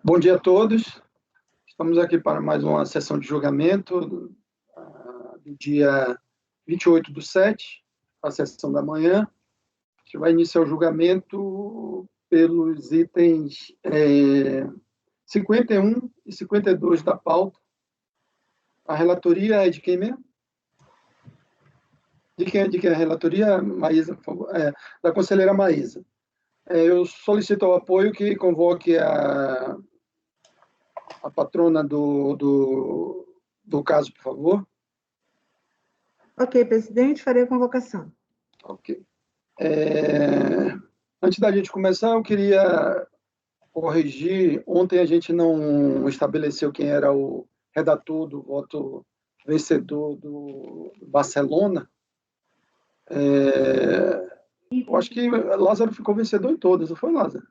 Bom dia a todos. Estamos aqui para mais uma sessão de julgamento do dia 28/7, a sessão da manhã. A gente vai iniciar o julgamento pelos itens 51 e 52 da pauta. A relatoria é de quem mesmo? De quem é a relatoria? Maísa, por favor. Da conselheira Maísa. Eu solicito o apoio que convoque a patrona do caso, por favor. Ok, presidente, farei a convocação. Ok. Antes da gente começar, eu queria corrigir. Ontem a gente não estabeleceu quem era o redator do voto vencedor do Barcelona. Eu acho que Lázaro ficou vencedor em todas, não foi, Lázaro?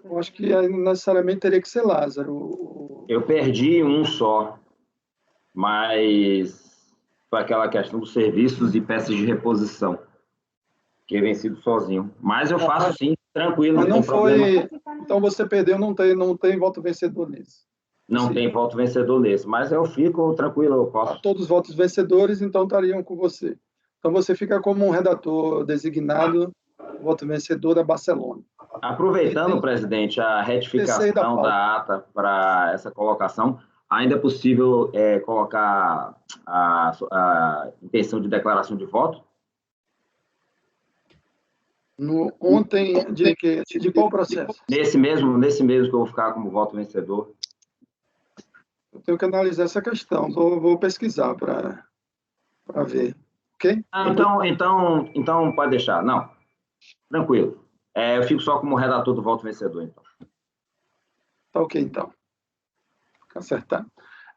Eu acho que necessariamente teria que ser Lázaro. Eu perdi um só, mas foi aquela questão dos serviços e peças de reposição, que é vencido sozinho. Mas eu faço sim, tranquilo, mas não tem problema. Então você perdeu, não tem voto vencedor nesse. Não tem voto vencedor nesse, mas eu fico tranquilo, eu posso. Todos os votos vencedores, então, estariam com você. Então você fica como um redator designado, voto vencedor da Barcelona. Aproveitando, presidente, a retificação da ata para essa colocação, ainda é possível colocar a intenção de declaração de voto? Ontem, de qual processo? Nesse mesmo que eu vou ficar como voto vencedor. Eu tenho que analisar essa questão, vou pesquisar para ver, ok? Então pode deixar, não, tranquilo. Eu fico só como redator do voto vencedor, então. Tá ok, então. Fica acertado.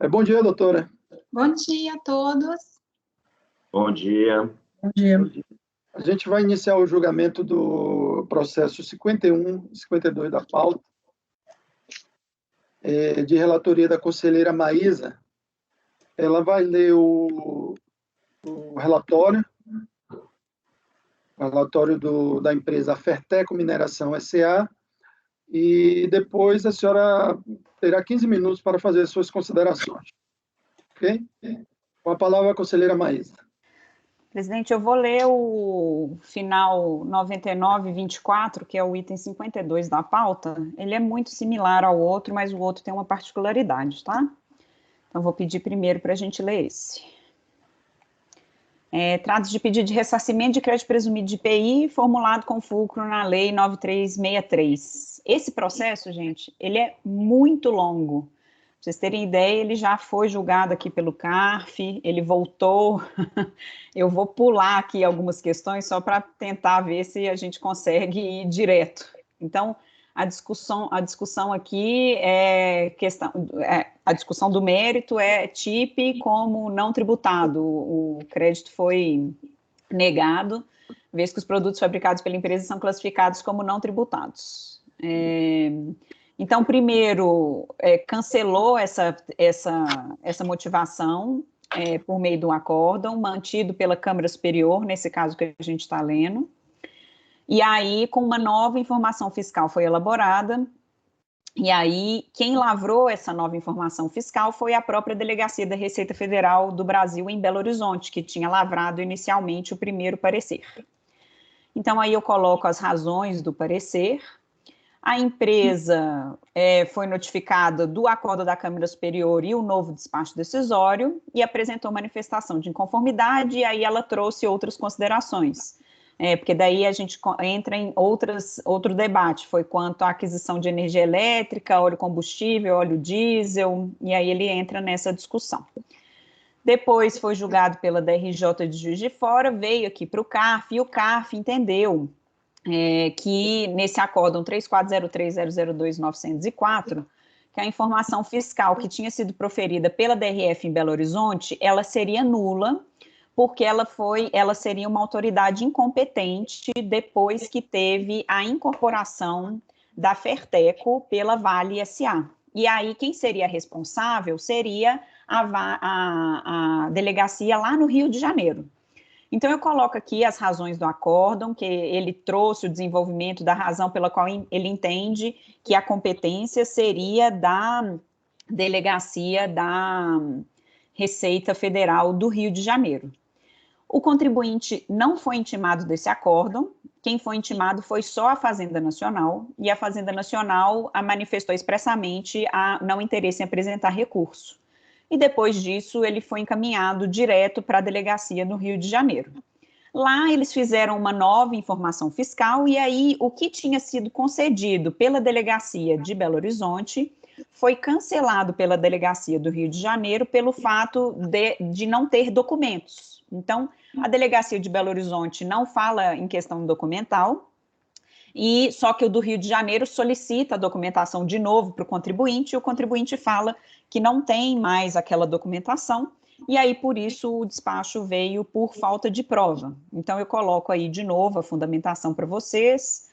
Bom dia, doutora. Bom dia a todos. Bom dia. Bom dia. A gente vai iniciar o julgamento do processo 51 e 52 da pauta, de relatoria da conselheira Maísa. Ela vai ler o relatório da empresa Ferteco Mineração S.A., e depois a senhora terá 15 minutos para fazer suas considerações. Ok? Com a palavra, a conselheira Maísa. Presidente, eu vou ler o final 9924, que é o item 52 da pauta. Ele é muito similar ao outro, mas o outro tem uma particularidade, tá? Então, vou pedir primeiro para a gente ler esse. Trata-se de pedido de ressarcimento de crédito presumido de IPI, formulado com fulcro na Lei 9363. Esse processo, gente, ele é muito longo. Para vocês terem ideia, ele já foi julgado aqui pelo CARF, ele voltou. Eu vou pular aqui algumas questões só para tentar ver se a gente consegue ir direto. Então, a discussão aqui a discussão do mérito é TIP como não tributado. O crédito foi negado, vez que os produtos fabricados pela empresa são classificados como não tributados. Então, primeiro, cancelou essa motivação por meio de um acórdão, mantido pela Câmara Superior, nesse caso que a gente está lendo. E aí, com uma nova informação fiscal foi elaborada, e aí, quem lavrou essa nova informação fiscal foi a própria Delegacia da Receita Federal do Brasil em Belo Horizonte, que tinha lavrado inicialmente o primeiro parecer. Então, aí eu coloco as razões do parecer. A empresa foi notificada do acordo da Câmara Superior e o novo despacho decisório e apresentou manifestação de inconformidade, e aí ela trouxe outras considerações. Porque daí a gente entra em outro debate, foi quanto à aquisição de energia elétrica, óleo combustível, óleo diesel, e aí ele entra nessa discussão. Depois foi julgado pela DRJ de Juiz de Fora, veio aqui para o CARF, e o CARF entendeu que nesse acórdão 3403.002.904, que a informação fiscal que tinha sido proferida pela DRF em Belo Horizonte, ela seria nula, porque ela seria uma autoridade incompetente depois que teve a incorporação da Ferteco pela Vale S.A. E aí, quem seria responsável seria a delegacia lá no Rio de Janeiro. Então, eu coloco aqui as razões do acórdão, que ele trouxe o desenvolvimento da razão pela qual ele entende que a competência seria da Delegacia da Receita Federal do Rio de Janeiro. O contribuinte não foi intimado desse acórdão, quem foi intimado foi só a Fazenda Nacional, e a Fazenda Nacional manifestou expressamente a não interesse em apresentar recurso. E depois disso, ele foi encaminhado direto para a delegacia no Rio de Janeiro. Lá, eles fizeram uma nova informação fiscal, e aí o que tinha sido concedido pela delegacia de Belo Horizonte foi cancelado pela delegacia do Rio de Janeiro pelo fato de não ter documentos. Então, a delegacia de Belo Horizonte não fala em questão documental, e só que o do Rio de Janeiro solicita a documentação de novo para o contribuinte, e o contribuinte fala que não tem mais aquela documentação, e aí, por isso, o despacho veio por falta de prova. Então, eu coloco aí de novo a fundamentação para vocês.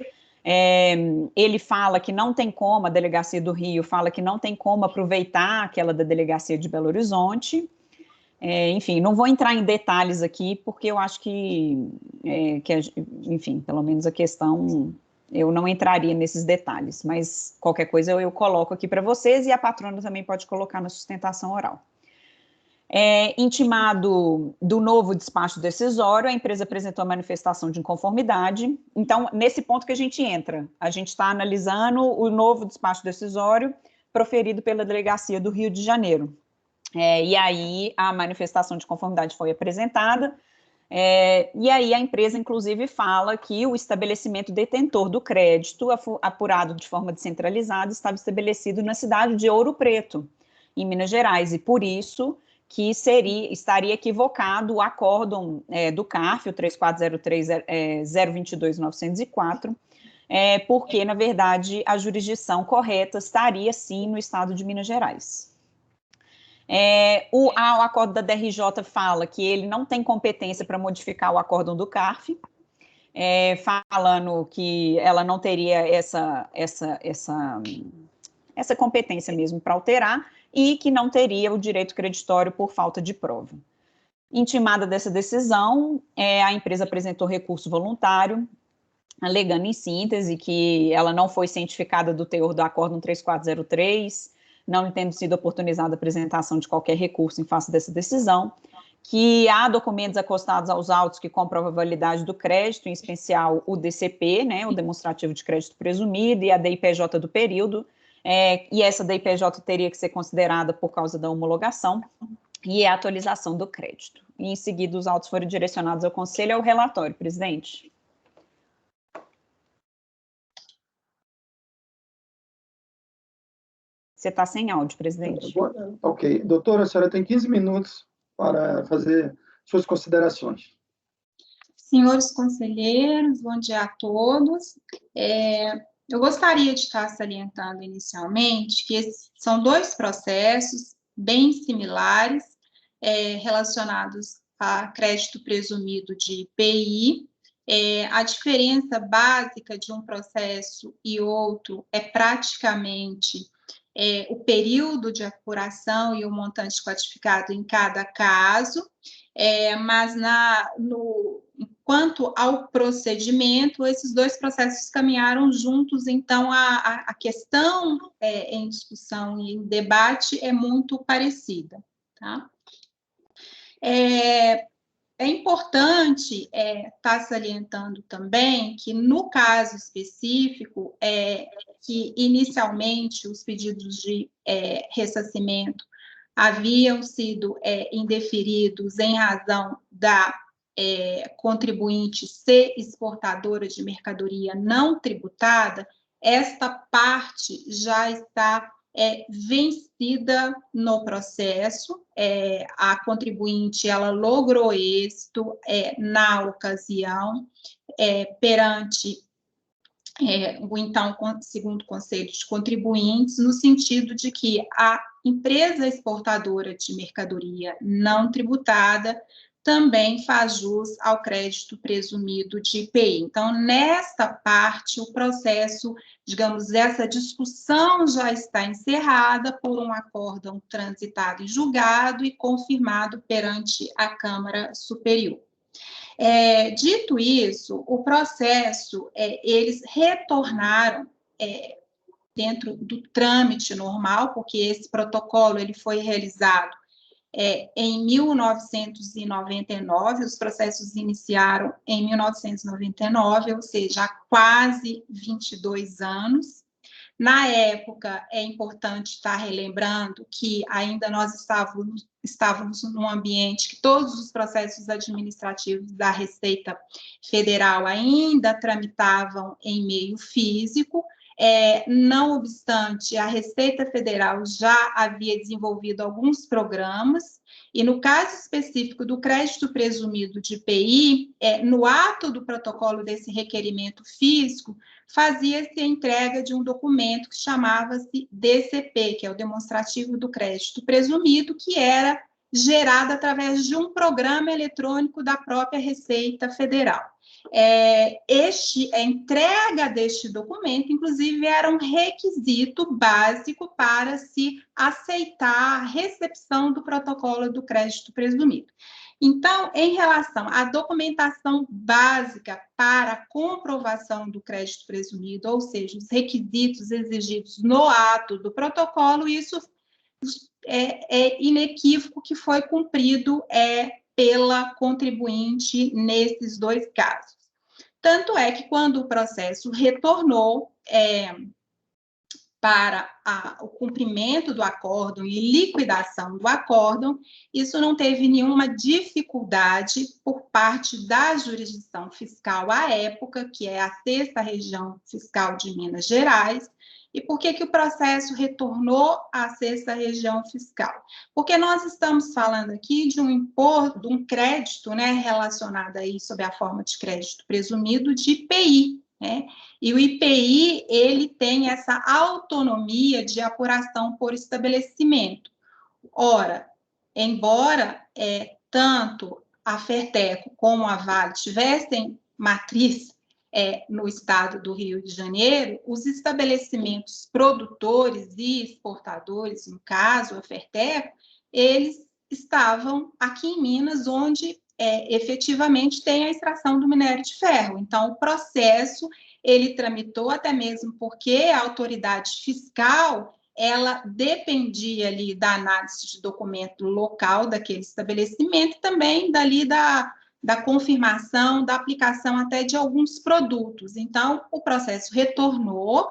Ele fala que não tem como, a delegacia do Rio fala que não tem como aproveitar aquela da delegacia de Belo Horizonte. Enfim, não vou entrar em detalhes aqui, porque eu acho enfim, pelo menos a questão, eu não entraria nesses detalhes, mas qualquer coisa eu coloco aqui para vocês, e a patrona também pode colocar na sustentação oral. Intimado do novo despacho decisório, a empresa apresentou a manifestação de inconformidade. Então, nesse ponto que a gente entra, a gente está analisando o novo despacho decisório proferido pela Delegacia do Rio de Janeiro. E aí, a manifestação de conformidade foi apresentada, e aí a empresa, inclusive, fala que o estabelecimento detentor do crédito, apurado de forma descentralizada, estava estabelecido na cidade de Ouro Preto, em Minas Gerais, e por isso que estaria equivocado o acórdão do CARF, o 3403-022-904, porque, na verdade, a jurisdição correta estaria, sim, no estado de Minas Gerais. O acórdão da DRJ fala que ele não tem competência para modificar o acórdão do CARF, falando que ela não teria essa competência mesmo para alterar, e que não teria o direito creditório por falta de prova. Intimada dessa decisão, a empresa apresentou recurso voluntário, alegando em síntese que ela não foi cientificada do teor do acórdão 3403, não tendo sido oportunizada a apresentação de qualquer recurso em face dessa decisão, que há documentos acostados aos autos que comprovam a validade do crédito, em especial o DCP, né, o demonstrativo de crédito presumido, e a DIPJ do período, e essa DIPJ teria que ser considerada por causa da homologação, e a atualização do crédito. E, em seguida, os autos foram direcionados ao Conselho e ao relatório, presidente. Você está sem áudio, presidente. Ok. Doutora, a senhora tem 15 minutos para fazer suas considerações. Senhores conselheiros, bom dia a todos. Eu gostaria de estar salientando inicialmente que esses são dois processos bem similares, relacionados a crédito presumido de IPI. A diferença básica de um processo e outro é praticamente o período de apuração e o montante quantificado em cada caso, mas quanto ao procedimento, esses dois processos caminharam juntos, então a questão em discussão e em debate é muito parecida. Tá? É importante estar salientando também que, no caso específico, que inicialmente os pedidos de ressarcimento haviam sido indeferidos em razão da contribuinte ser exportadora de mercadoria não tributada, esta parte já está vencida no processo. A contribuinte ela logrou êxito na ocasião perante o então segundo Conselho de Contribuintes, no sentido de que a empresa exportadora de mercadoria não tributada também faz jus ao crédito presumido de IPI. Então, nesta parte, o processo, digamos, essa discussão já está encerrada por um acórdão transitado e julgado e confirmado perante a Câmara Superior. Dito isso, o processo, eles retornaram dentro do trâmite normal, porque esse protocolo ele foi realizado em 1999, os processos iniciaram em 1999, ou seja, há quase 22 anos. Na época, é importante estar relembrando que ainda nós estávamos num ambiente que todos os processos administrativos da Receita Federal ainda tramitavam em meio físico. Não obstante, a Receita Federal já havia desenvolvido alguns programas, e no caso específico do crédito presumido de IPI, no ato do protocolo desse requerimento físico, fazia-se a entrega de um documento que chamava-se DCP, que é o Demonstrativo do Crédito Presumido, que era gerado através de um programa eletrônico da própria Receita Federal. A entrega deste documento, inclusive, era um requisito básico para se aceitar a recepção do protocolo do crédito presumido. Então, em relação à documentação básica para a comprovação do crédito presumido, ou seja, os requisitos exigidos no ato do protocolo, isso é inequívoco que foi cumprido pela contribuinte nesses dois casos. Tanto é que, quando o processo retornou para o cumprimento do acórdão e liquidação do acórdão, isso não teve nenhuma dificuldade por parte da jurisdição fiscal à época, que é a 6ª Região Fiscal de Minas Gerais. E por que o processo retornou à 6ª Região Fiscal? Porque nós estamos falando aqui de um crédito, né, relacionado aí sob a forma de crédito presumido de IPI, né? E o IPI, ele tem essa autonomia de apuração por estabelecimento. Ora, embora tanto a Ferteco como a Vale tivessem matriz no estado do Rio de Janeiro, os estabelecimentos produtores e exportadores, no caso, a Ferteco, eles estavam aqui em Minas, onde efetivamente tem a extração do minério de ferro. Então, o processo, ele tramitou até mesmo porque a autoridade fiscal, ela dependia ali da análise de documento local daquele estabelecimento e também dali da confirmação, da aplicação até de alguns produtos. Então, o processo retornou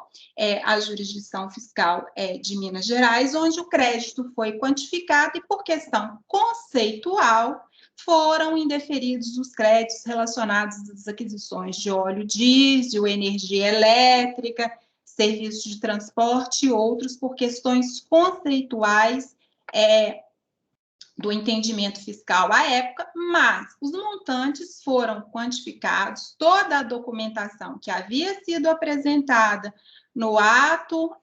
à jurisdição fiscal de Minas Gerais, onde o crédito foi quantificado e, por questão conceitual, foram indeferidos os créditos relacionados às aquisições de óleo diesel, energia elétrica, serviços de transporte e outros, por questões conceituais do entendimento fiscal à época, mas os montantes foram quantificados, toda a documentação que havia sido apresentada no ato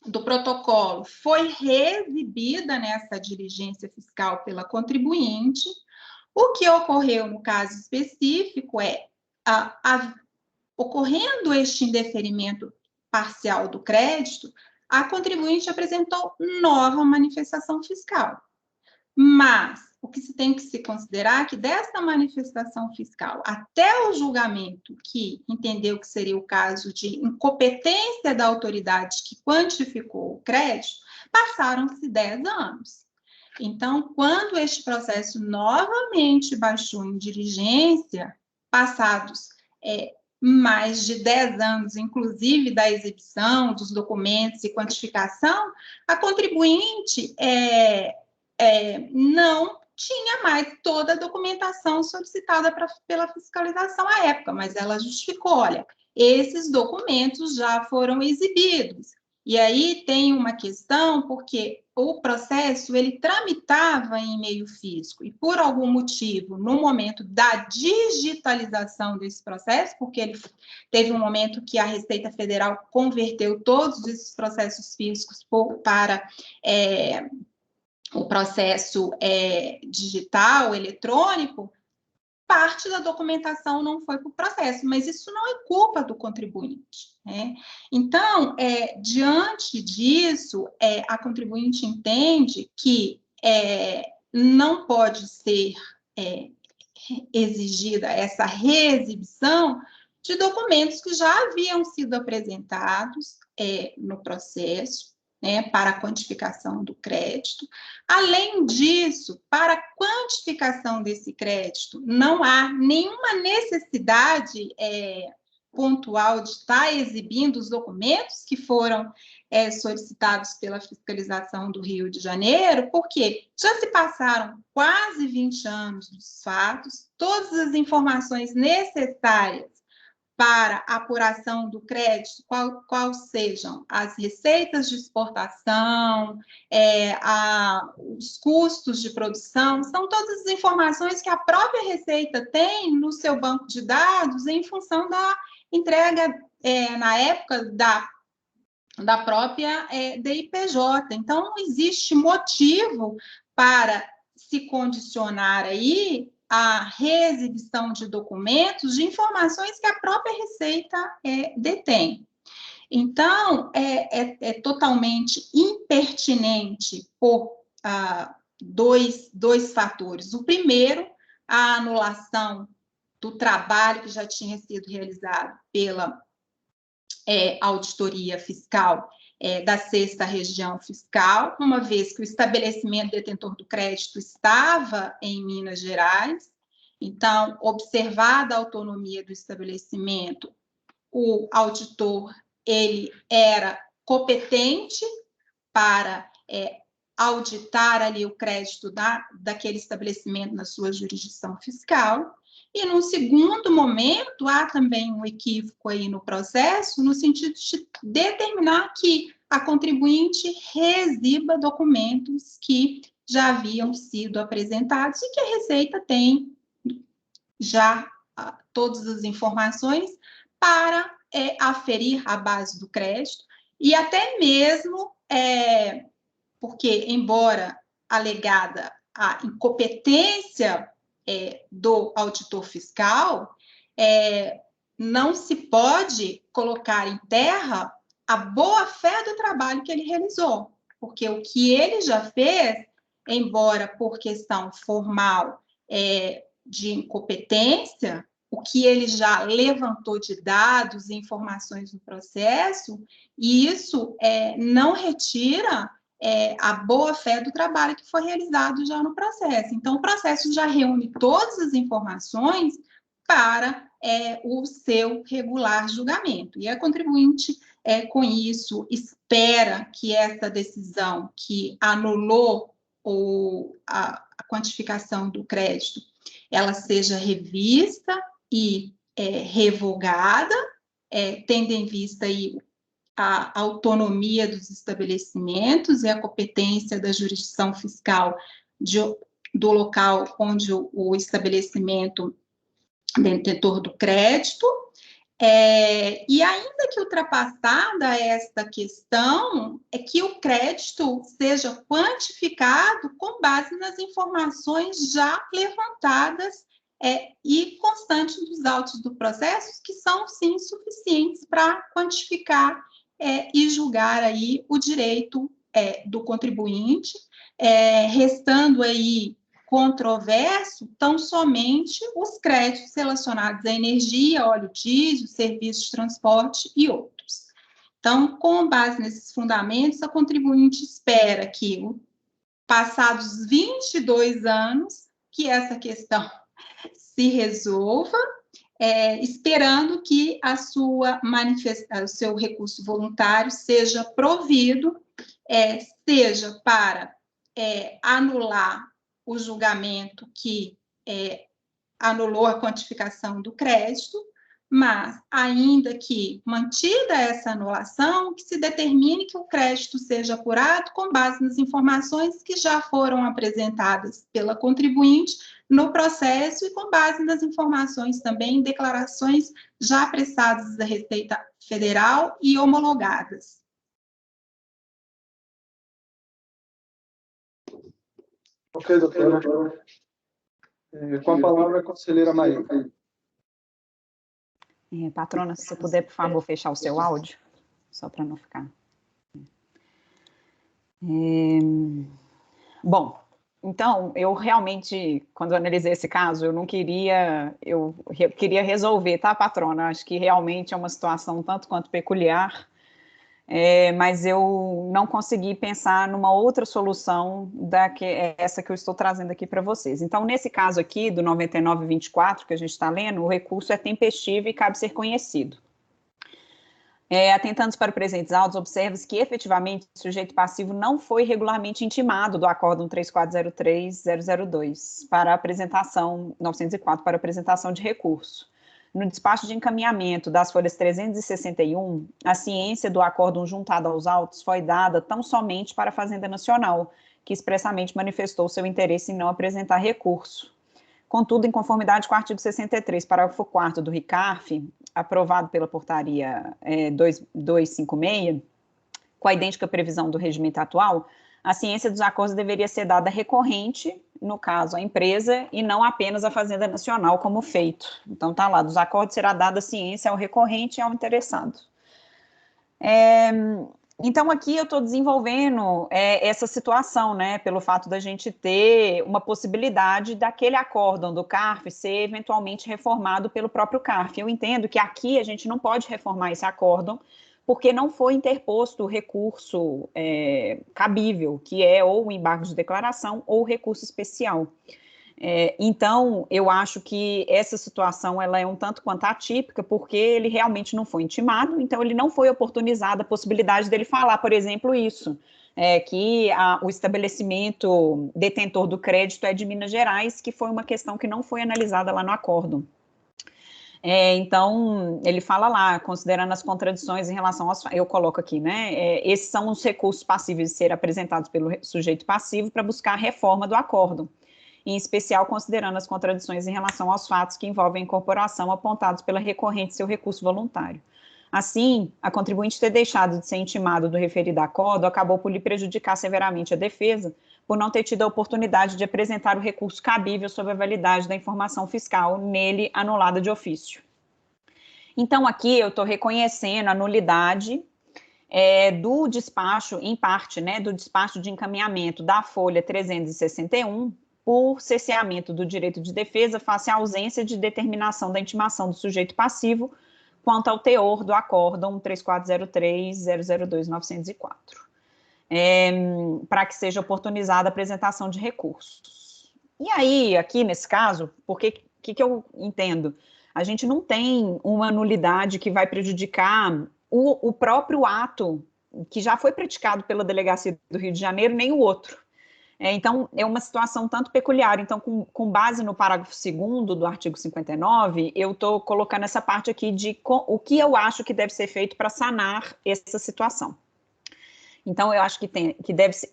do protocolo foi reexibida nessa diligência fiscal pela contribuinte. O que ocorreu no caso específico ocorrendo este indeferimento parcial do crédito, a contribuinte apresentou nova manifestação fiscal. Mas o que se tem que se considerar é que dessa manifestação fiscal até o julgamento, que entendeu que seria o caso de incompetência da autoridade que quantificou o crédito, passaram-se 10 anos. Então, quando este processo novamente baixou em diligência, passados mais de 10 anos, inclusive da exibição dos documentos e quantificação, a contribuinte não tinha mais toda a documentação solicitada pela fiscalização à época, mas ela justificou, olha, esses documentos já foram exibidos. E aí tem uma questão, porque o processo, ele tramitava em meio físico, e por algum motivo, no momento da digitalização desse processo, porque ele teve um momento que a Receita Federal converteu todos esses processos físicos para o processo digital, eletrônico, parte da documentação não foi para o processo, mas isso não é culpa do contribuinte, né? Então, diante disso, a contribuinte entende que não pode ser exigida essa reexibição de documentos que já haviam sido apresentados no processo, né, para a quantificação do crédito. Além disso, para a quantificação desse crédito, não há nenhuma necessidade pontual de estar exibindo os documentos que foram solicitados pela fiscalização do Rio de Janeiro, porque já se passaram quase 20 anos dos fatos, todas as informações necessárias para a apuração do crédito, qual sejam as receitas de exportação, os custos de produção, são todas as informações que a própria Receita tem no seu banco de dados em função da entrega, na época da própria DIPJ. Então, não existe motivo para se condicionar aí a reexibição de documentos de informações que a própria Receita detém. Então, é totalmente impertinente por dois fatores. O primeiro, a anulação do trabalho que já tinha sido realizado pela auditoria fiscal da 6ª Região Fiscal, uma vez que o estabelecimento detentor do crédito estava em Minas Gerais. Então, observada a autonomia do estabelecimento, o auditor ele era competente para auditar ali o crédito daquele estabelecimento na sua jurisdição fiscal. E, num segundo momento, há também um equívoco aí no processo, no sentido de determinar que a contribuinte reexiba documentos que já haviam sido apresentados e que a Receita tem já todas as informações para aferir a base do crédito, e até mesmo porque, embora alegada a incompetência do auditor fiscal, não se pode colocar em terra a boa-fé do trabalho que ele realizou, porque o que ele já fez, embora por questão formal de incompetência, o que ele já levantou de dados e informações no processo, e isso não retira a boa-fé do trabalho que foi realizado já no processo. Então, o processo já reúne todas as informações para o seu regular julgamento. E a contribuinte, com isso, espera que essa decisão que anulou a quantificação do crédito, ela seja revista e revogada, tendo em vista aí a autonomia dos estabelecimentos e a competência da jurisdição fiscal do local onde o estabelecimento detentor do crédito, e ainda que ultrapassada esta questão, é que o crédito seja quantificado com base nas informações já levantadas e constantes dos autos do processo, que são, sim, suficientes para quantificar e julgar aí o direito do contribuinte, restando aí controverso tão somente os créditos relacionados à energia, óleo diesel, serviços de transporte e outros. Então, com base nesses fundamentos, a contribuinte espera que, passados 22 anos, que essa questão se resolva, esperando que o seu recurso voluntário seja provido, seja para anular o julgamento que anulou a quantificação do crédito, mas, ainda que mantida essa anulação, que se determine que o crédito seja apurado com base nas informações que já foram apresentadas pela contribuinte no processo e com base nas informações também em declarações já apressadas da Receita Federal e homologadas. Ok, doutora. Com a palavra, a conselheira Maíra. Patrona, se você puder, por favor, fechar o seu áudio, só para não ficar. Bom, Então, eu realmente, quando eu analisei esse caso, eu queria resolver, tá, patrona? Acho que realmente é uma situação tanto quanto peculiar, mas eu não consegui pensar numa outra solução essa que eu estou trazendo aqui para vocês. Então, nesse caso aqui, do 9924, que a gente está lendo, o recurso é tempestivo e cabe ser conhecido. Atentando para presentes autos, observa-se que efetivamente o sujeito passivo não foi regularmente intimado do acórdão 3403-002 para apresentação, 904, para apresentação de recurso. No despacho de encaminhamento das folhas 361, a ciência do acórdão juntado aos autos foi dada tão somente para a Fazenda Nacional, que expressamente manifestou seu interesse em não apresentar recurso. Contudo, em conformidade com o artigo 63, parágrafo 4º do RICARF, aprovado pela portaria 256, com a idêntica previsão do regimento atual, a ciência dos acordos deveria ser dada recorrente, no caso, à empresa, e não apenas à Fazenda Nacional, como feito. Então, está lá, dos acordos será dada ciência ao recorrente e ao interessado. Então, aqui eu estou desenvolvendo essa situação, né, pelo fato da gente ter uma possibilidade daquele acórdão do CARF ser eventualmente reformado pelo próprio CARF. Eu entendo que aqui a gente não pode reformar esse acórdão, porque não foi interposto o recurso cabível, que é ou o embargo de declaração ou o recurso especial. Então, eu acho que essa situação ela é um tanto quanto atípica, porque ele realmente não foi intimado, então ele não foi oportunizada a possibilidade dele falar, por exemplo, isso, que o estabelecimento detentor do crédito é de Minas Gerais, que foi uma questão que não foi analisada lá no acórdão. Então, ele fala lá, considerando as contradições em relação aos... Eu coloco aqui, né? Esses são os recursos passíveis de ser apresentados pelo sujeito passivo para buscar a reforma do acórdão, em especial considerando as contradições em relação aos fatos que envolvem a incorporação apontados pela recorrente seu recurso voluntário. Assim, a contribuinte ter deixado de ser intimado do referido acordo acabou por lhe prejudicar severamente a defesa, por não ter tido a oportunidade de apresentar o recurso cabível sobre a validade da informação fiscal nele anulada de ofício. Então, aqui eu estou reconhecendo a nulidade do despacho, em parte, né, do despacho de encaminhamento da folha 361, por cerceamento do direito de defesa face à ausência de determinação da intimação do sujeito passivo quanto ao teor do acórdão 3403-002-904, para que seja oportunizada a apresentação de recursos. E aí, aqui nesse caso, porque que eu entendo? A gente não tem uma nulidade que vai prejudicar o próprio ato que já foi praticado pela Delegacia do Rio de Janeiro, nem o outro. Então, é uma situação tanto peculiar. Então, com base no parágrafo 2º do artigo 59, eu estou colocando essa parte aqui de o que eu acho que deve ser feito para sanar essa situação. Então, eu acho que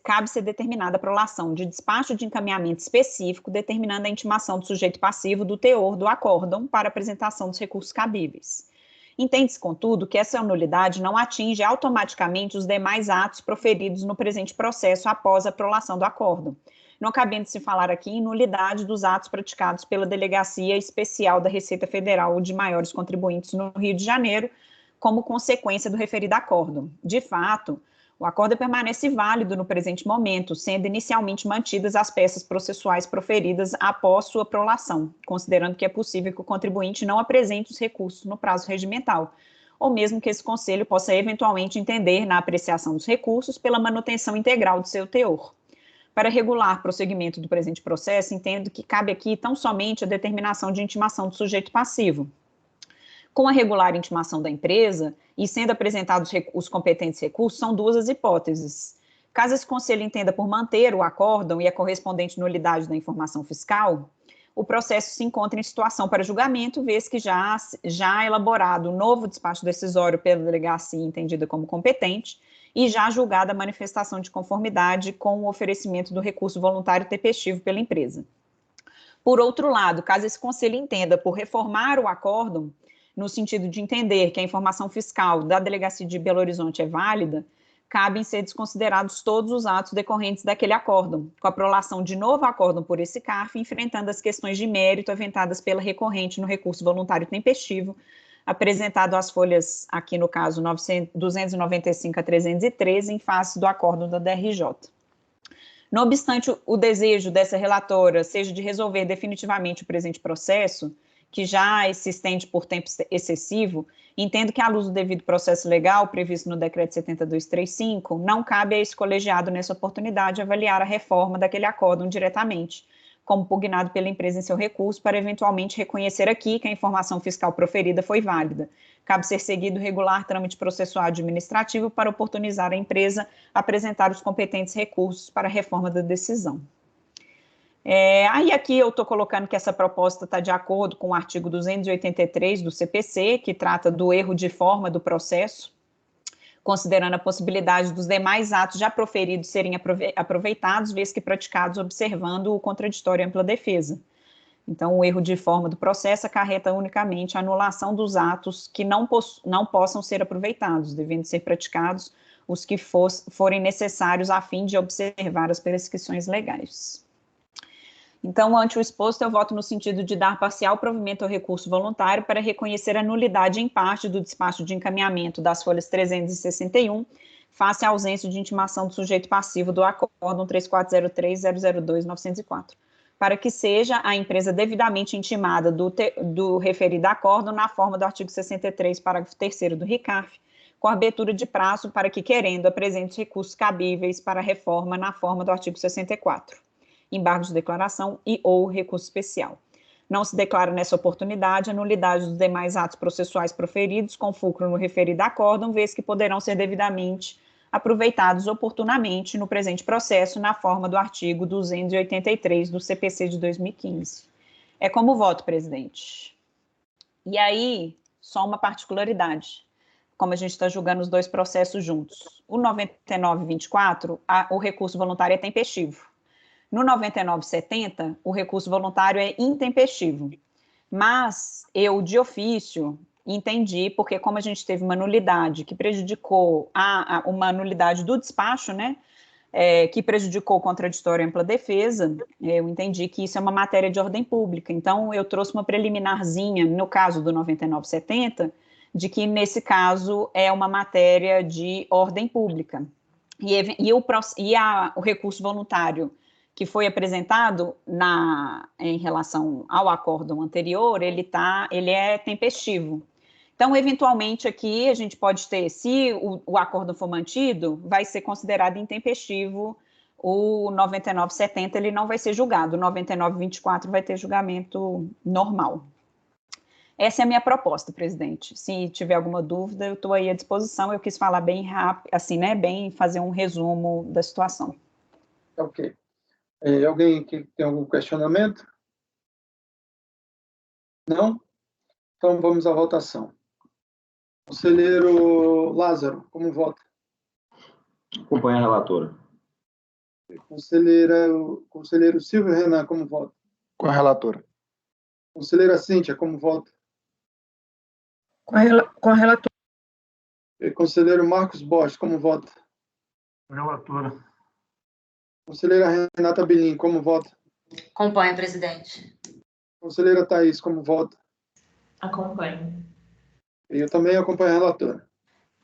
cabe ser determinada a prolação de despacho de encaminhamento específico, determinando a intimação do sujeito passivo do teor do acórdão para apresentação dos recursos cabíveis. Entende-se, contudo, que essa nulidade não atinge automaticamente os demais atos proferidos no presente processo após a prolação do acórdão, não cabendo se falar aqui em nulidade dos atos praticados pela Delegacia Especial da Receita Federal de maiores contribuintes no Rio de Janeiro, como consequência do referido acórdão. De fato, o acórdão permanece válido no presente momento, sendo inicialmente mantidas as peças processuais proferidas após sua prolação, considerando que é possível que o contribuinte não apresente os recursos no prazo regimental, ou mesmo que esse conselho possa eventualmente entender na apreciação dos recursos pela manutenção integral de seu teor. Para regular o prosseguimento do presente processo, entendo que cabe aqui tão somente a determinação de intimação do sujeito passivo. Com a regular intimação da empresa e sendo apresentados os competentes recursos, são duas as hipóteses. Caso esse conselho entenda por manter o acórdão e a correspondente nulidade da informação fiscal, o processo se encontra em situação para julgamento, vez que já elaborado um novo despacho decisório pela delegacia entendida como competente e já julgada a manifestação de conformidade com o oferecimento do recurso voluntário tempestivo pela empresa. Por outro lado, caso esse conselho entenda por reformar o acórdão, no sentido de entender que a informação fiscal da Delegacia de Belo Horizonte é válida, cabem ser desconsiderados todos os atos decorrentes daquele acórdão, com a prolação de novo acórdão por esse CARF, enfrentando as questões de mérito aventadas pela recorrente no recurso voluntário tempestivo, apresentado às folhas, aqui no caso, 295 a 313, em face do acórdão da DRJ. Não obstante o desejo dessa relatora seja de resolver definitivamente o presente processo, que já se estende por tempo excessivo, entendo que, à luz do devido processo legal previsto no Decreto 7235, não cabe a esse colegiado, nessa oportunidade, avaliar a reforma daquele acórdão diretamente, como pugnado pela empresa em seu recurso, para eventualmente reconhecer aqui que a informação fiscal proferida foi válida. Cabe ser seguido regular trâmite processual administrativo para oportunizar a empresa apresentar os competentes recursos para a reforma da decisão. Aí aqui eu estou colocando que essa proposta está de acordo com o artigo 283 do CPC, que trata do erro de forma do processo, considerando a possibilidade dos demais atos já proferidos serem aproveitados, vez que praticados observando o contraditório e ampla defesa. Então, o erro de forma do processo acarreta unicamente a anulação dos atos que não possam ser aproveitados, devendo ser praticados os que forem necessários a fim de observar as prescrições legais. Então, ante o exposto, eu voto no sentido de dar parcial provimento ao recurso voluntário para reconhecer a nulidade em parte do despacho de encaminhamento das folhas 361, face à ausência de intimação do sujeito passivo do acórdão 3403.002.904, para que seja a empresa devidamente intimada do referido acórdão na forma do artigo 63, parágrafo 3º do RICARF, com abertura de prazo para que, querendo, apresente recursos cabíveis para a reforma na forma do artigo 64. Embargo de declaração e ou recurso especial. Não se declara nessa oportunidade a nulidade dos demais atos processuais proferidos com fulcro no referido acórdão, vez que poderão ser devidamente aproveitados oportunamente no presente processo na forma do artigo 283 do CPC de 2015. É como voto, presidente. E aí, só uma particularidade, como a gente está julgando os dois processos juntos. O 9924, o recurso voluntário é tempestivo. No 9970, o recurso voluntário é intempestivo, mas eu, de ofício, entendi, porque como a gente teve uma nulidade que prejudicou uma nulidade do despacho, né, que prejudicou o contraditório e ampla defesa, eu entendi que isso é uma matéria de ordem pública, então eu trouxe uma preliminarzinha, no caso do 9970, de que nesse caso é uma matéria de ordem pública, o recurso voluntário que foi apresentado em relação ao acórdão anterior, ele é tempestivo. Então, eventualmente, aqui a gente pode ter, se o acórdão for mantido, vai ser considerado intempestivo o 9970, ele não vai ser julgado, o 9924 vai ter julgamento normal. Essa é a minha proposta, presidente. Se tiver alguma dúvida, eu estou aí à disposição, eu quis falar bem rápido, assim, né, bem fazer um resumo da situação. Ok. Alguém que tem algum questionamento? Não? Então, vamos à votação. Conselheiro Lázaro, como vota? Acompanha a relatora. Conselheiro Silvio Renan, como vota? Com a relatora. Conselheira Cíntia, como vota? Com a relatora. Conselheiro Marcos Bosch, como vota? Com a relatora. Conselheira Renata Bilim, como vota? Acompanho, presidente. Conselheira Thaís, como vota? Acompanho. Eu também acompanho a relatora.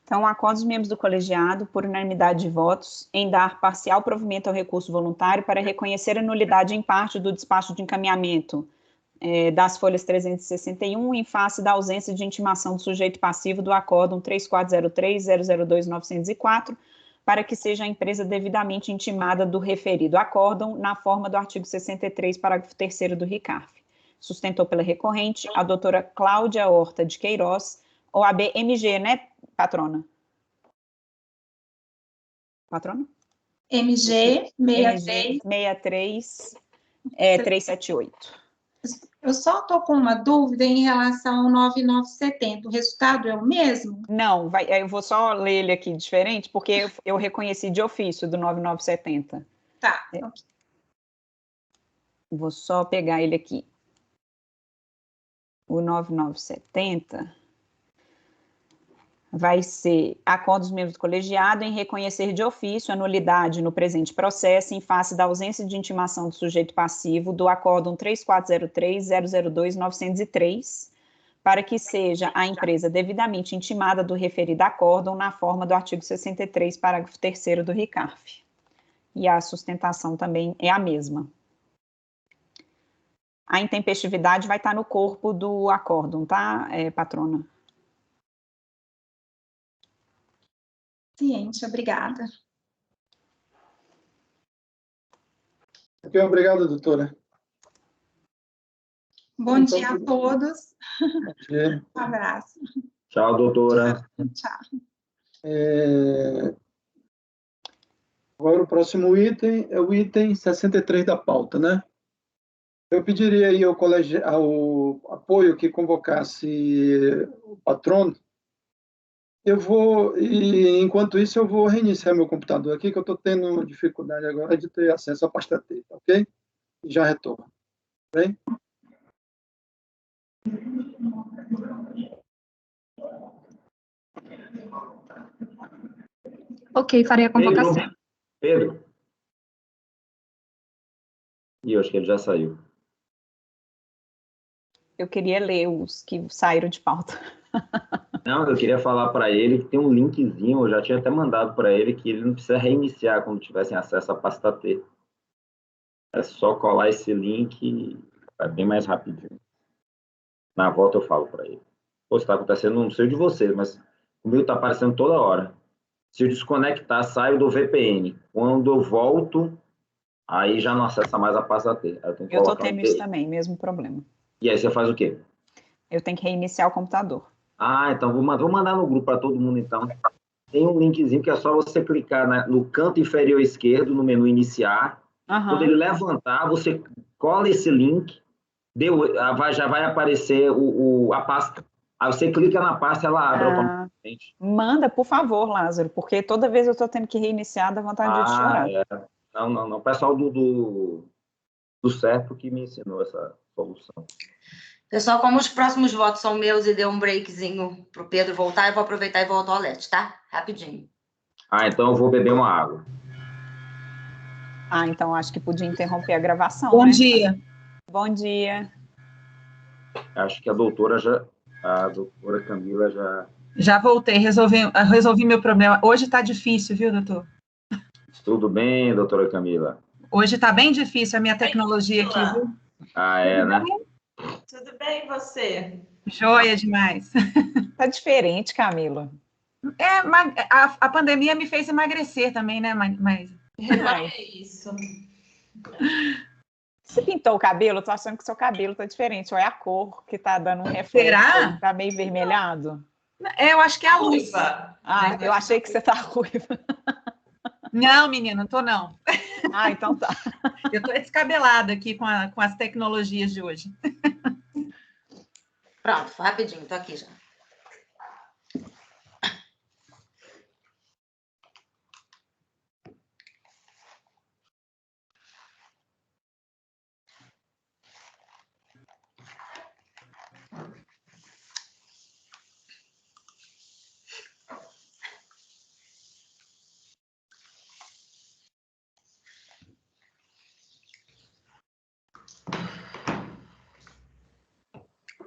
Então, acordo os membros do colegiado, por unanimidade de votos, em dar parcial provimento ao recurso voluntário para reconhecer a nulidade em parte do despacho de encaminhamento das folhas 361, em face da ausência de intimação do sujeito passivo do acórdão 3403.002.904, para que seja a empresa devidamente intimada do referido acórdão na forma do artigo 63, parágrafo 3º do RICARF. Sustentou pela recorrente a doutora Cláudia Horta de Queiroz, OAB MG, né, patrona? Patrona? MG 63 378. Eu só estou com uma dúvida em relação ao 9970. O resultado é o mesmo? Não, eu vou só ler ele aqui diferente, porque eu reconheci de ofício do 9970. Tá, ok. Vou só pegar ele aqui. O 9970 vai ser acordo dos membros do colegiado em reconhecer de ofício a nulidade no presente processo em face da ausência de intimação do sujeito passivo do acórdão 3403.002.903, para que seja a empresa devidamente intimada do referido acórdão na forma do artigo 63, parágrafo 3º do RICARF. e a sustentação também é a mesma. A intempestividade vai estar no corpo do acórdão, tá, patrona? Ciente, obrigada. Ok, obrigado, doutora. Bom dia a todos. Bom dia. Um abraço. Tchau, doutora. Tchau. Agora o próximo item é o item 63 da pauta, né? Eu pediria aí ao apoio que convocasse o patrono. Enquanto isso, eu vou reiniciar meu computador aqui, que eu estou tendo dificuldade agora de ter acesso à pasta T, ok? E já retorno. Bem? Ok, farei a convocação. Pedro. Ih, eu acho que ele já saiu. Eu queria ler os que saíram de pauta. Não, eu queria falar para ele que tem um linkzinho, eu já tinha até mandado para ele, que ele não precisa reiniciar quando tivessem acesso à pasta T. É só colar esse link e vai bem mais rapidinho. Na volta eu falo para ele. Pô, está acontecendo, não sei de vocês, mas o meu está aparecendo toda hora. Se eu desconectar, saio do VPN. Quando eu volto, aí já não acessa mais a pasta T. Eu estou tendo isso também, mesmo problema. E aí você faz o quê? Eu tenho que reiniciar o computador. Ah, então vou mandar no grupo para todo mundo, então. Tem um linkzinho que é só você clicar no canto inferior esquerdo, no menu iniciar. Quando ele levantar, você cola esse link, já vai aparecer a pasta. Aí você clica na pasta, ela abre automaticamente. Manda, por favor, Lázaro, porque toda vez eu estou tendo que reiniciar, dá vontade de chorar. É. Não. O pessoal do certo que me ensinou essa solução. Pessoal, como os próximos votos são meus e deu um breakzinho para o Pedro voltar, eu vou aproveitar e vou ao toalete, tá? Rapidinho. Então eu vou beber uma água. Então acho que podia interromper a gravação, Bom né? dia. Bom dia. Acho que a doutora Camila já... Já voltei, resolvi meu problema. Hoje está difícil, viu, doutor? Tudo bem, doutora Camila? Hoje está bem difícil a minha tecnologia aqui, viu? Né? Tudo bem, você? Joia demais. Tá diferente, Camila. A pandemia me fez emagrecer também, né? Mas... É isso. Você pintou o cabelo? Eu tô achando que seu cabelo tá diferente. Ou é a cor que tá dando um reflexo? Será? Tá meio vermelhado? Eu acho que é a luz. Eu achei que você tá ruiva. Não, menina, não tô não. Então tá. Eu tô descabelada aqui com as tecnologias de hoje. Pronto, rapidinho, tô aqui já.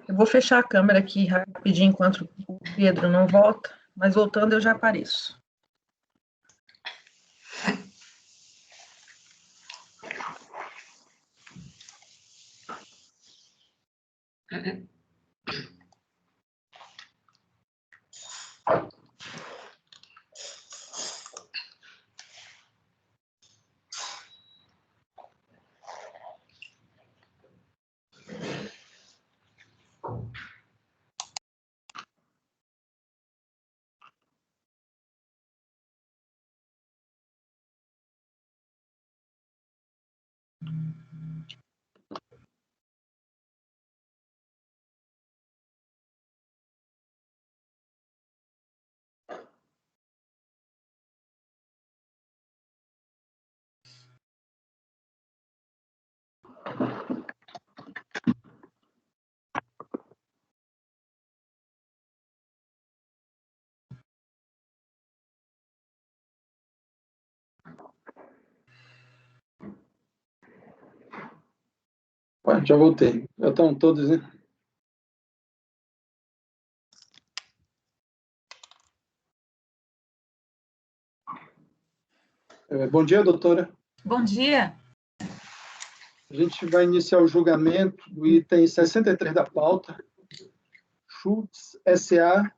Eu vou fechar a câmera aqui rapidinho enquanto o Pedro não volta, mas voltando eu já apareço. Já voltei. Já estão todos, né? Bom dia, doutora. Bom dia. A gente vai iniciar o julgamento do item 63 da pauta, Schultz S.A.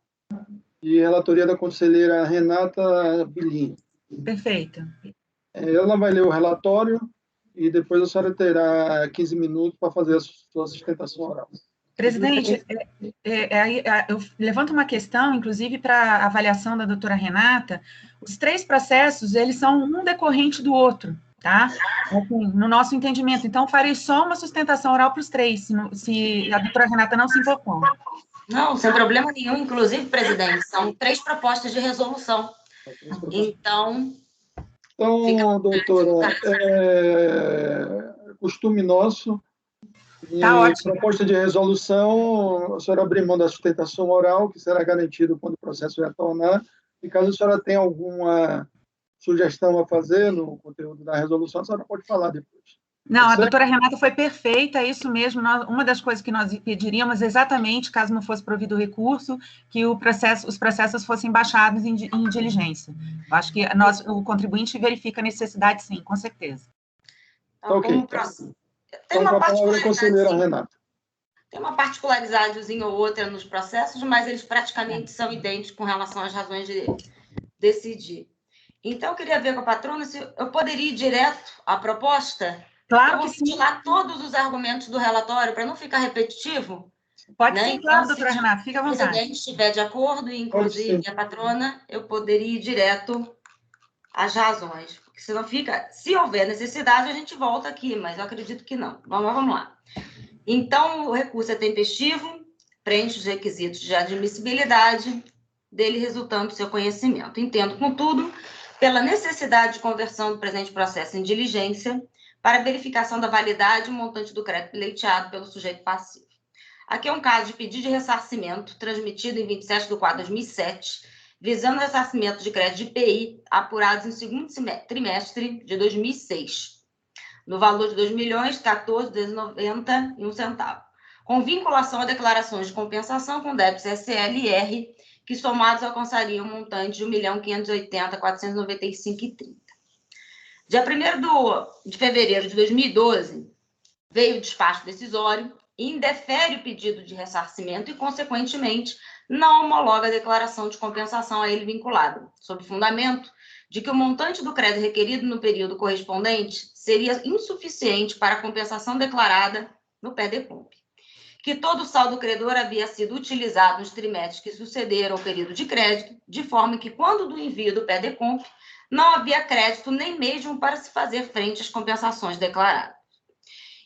e relatoria da conselheira Renata Bilin. Perfeito. Ela vai ler o relatório e depois a senhora terá 15 minutos para fazer a sua sustentação oral. Presidente, eu levanto uma questão, inclusive para a avaliação da doutora Renata. Os 3 processos, eles são um decorrente do outro, tá? Assim, no nosso entendimento. Então, farei só uma sustentação oral para os 3, se a doutora Renata não se impor. Não, sem problema nenhum. Inclusive, presidente, são 3 propostas de resolução. Então, doutora, costume nosso. Tá ótimo. Proposta de resolução, a senhora abrir mão da sustentação oral, que será garantido quando o processo retornar. E caso a senhora tenha alguma sugestão a fazer no conteúdo da resolução, a senhora pode falar depois. Não, a doutora Renata foi perfeita, é isso mesmo. Uma das coisas que nós pediríamos exatamente, caso não fosse provido o recurso, que os processos fossem baixados em diligência. Eu acho que o contribuinte verifica a necessidade, sim, com certeza. Ok. Tem uma particularidade, Renata. Tem uma particularidadezinha ou outra nos processos, mas eles praticamente são idênticos com relação às razões de decidir. Então, eu queria ver com a patrona se eu poderia ir direto à proposta. Claro que sim. Eu vou ventilar todos os argumentos do relatório para não ficar repetitivo. Pode sim, claro, doutora Renata, fica à vontade. Se o presidente estiver de acordo, e inclusive a patrona, eu poderia ir direto às razões. Porque senão fica... Se houver necessidade, a gente volta aqui, mas eu acredito que não. Vamos lá. Então, o recurso é tempestivo, preenche os requisitos de admissibilidade, dele resultando do seu conhecimento. Entendo, contudo, pela necessidade de conversão do presente processo em diligência para verificação da validade e montante do crédito pleiteado pelo sujeito passivo. Aqui é um caso de pedido de ressarcimento transmitido em 27/4/2007, visando ressarcimento de crédito de IPI apurados em segundo trimestre de 2006, no valor de R$ 2.014.291, com vinculação a declarações de compensação com débitos SL e R, que somados alcançariam um montante de R$ 1.580.495,30. Dia 1º de fevereiro de 2012, veio o despacho decisório e indefere o pedido de ressarcimento e, consequentemente, não homologa a declaração de compensação a ele vinculada, sob fundamento de que o montante do crédito requerido no período correspondente seria insuficiente para a compensação declarada no PEDECOMP, que todo o saldo credor havia sido utilizado nos trimestres que sucederam ao período de crédito, de forma que, quando do envio do PEDECOMP, não havia crédito nem mesmo para se fazer frente às compensações declaradas.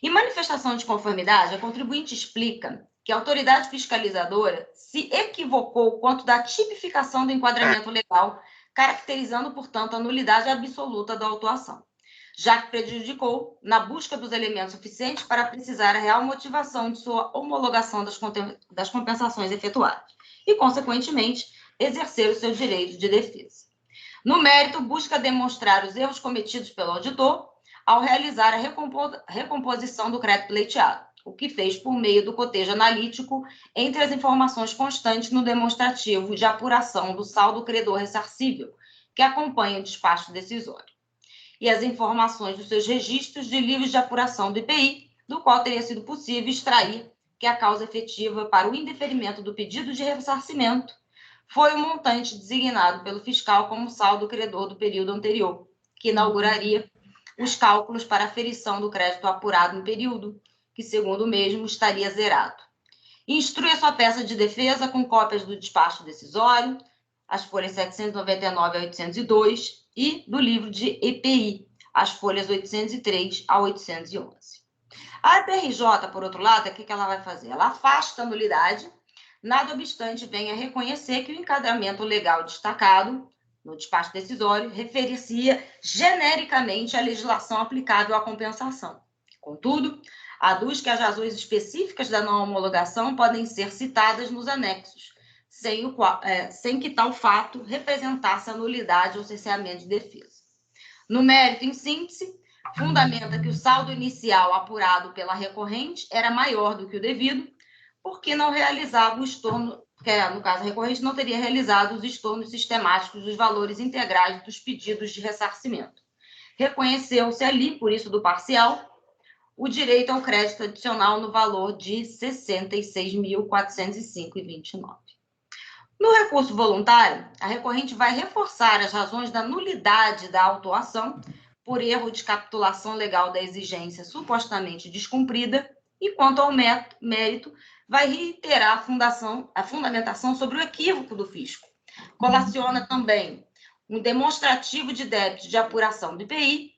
Em manifestação de conformidade, a contribuinte explica que a autoridade fiscalizadora se equivocou quanto da tipificação do enquadramento legal, caracterizando, portanto, a nulidade absoluta da autuação, já que prejudicou na busca dos elementos suficientes para precisar a real motivação de sua homologação das compensações efetuadas e, consequentemente, exercer o seu direito de defesa. No mérito, busca demonstrar os erros cometidos pelo auditor ao realizar a recomposição do crédito pleiteado, o que fez por meio do cotejo analítico entre as informações constantes no demonstrativo de apuração do saldo credor ressarcível, que acompanha o despacho decisório, e as informações dos seus registros de livros de apuração do IPI, do qual teria sido possível extrair que a causa efetiva para o indeferimento do pedido de ressarcimento foi o montante designado pelo fiscal como saldo credor do período anterior, que inauguraria os cálculos para aferição do crédito apurado no período, que, segundo o mesmo, estaria zerado. Instrui a sua peça de defesa com cópias do despacho decisório, as folhas 799 a 802, e do livro de EPI, as folhas 803 a 811. A PRJ, por outro lado, o que ela vai fazer? Ela afasta a nulidade, nada obstante venha reconhecer que o enquadramento legal destacado no despacho decisório referencia genericamente à legislação aplicável à compensação. Contudo, aduz que as razões específicas da não homologação podem ser citadas nos anexos, sem que tal fato representasse a nulidade ou cerceamento de defesa. No mérito, em síntese, fundamenta que o saldo inicial apurado pela recorrente era maior do que o devido, porque não realizava o estorno, que no caso a recorrente não teria realizado os estornos sistemáticos dos valores integrais dos pedidos de ressarcimento, reconheceu-se ali, por isso do parcial, o direito ao crédito adicional no valor de R$ 66.405,29. No recurso voluntário, a recorrente vai reforçar as razões da nulidade da autuação por erro de capitulação legal da exigência supostamente descumprida e, quanto ao mérito, vai reiterar a fundamentação sobre o equívoco do fisco. Colaciona também um demonstrativo de débito de apuração do IPI,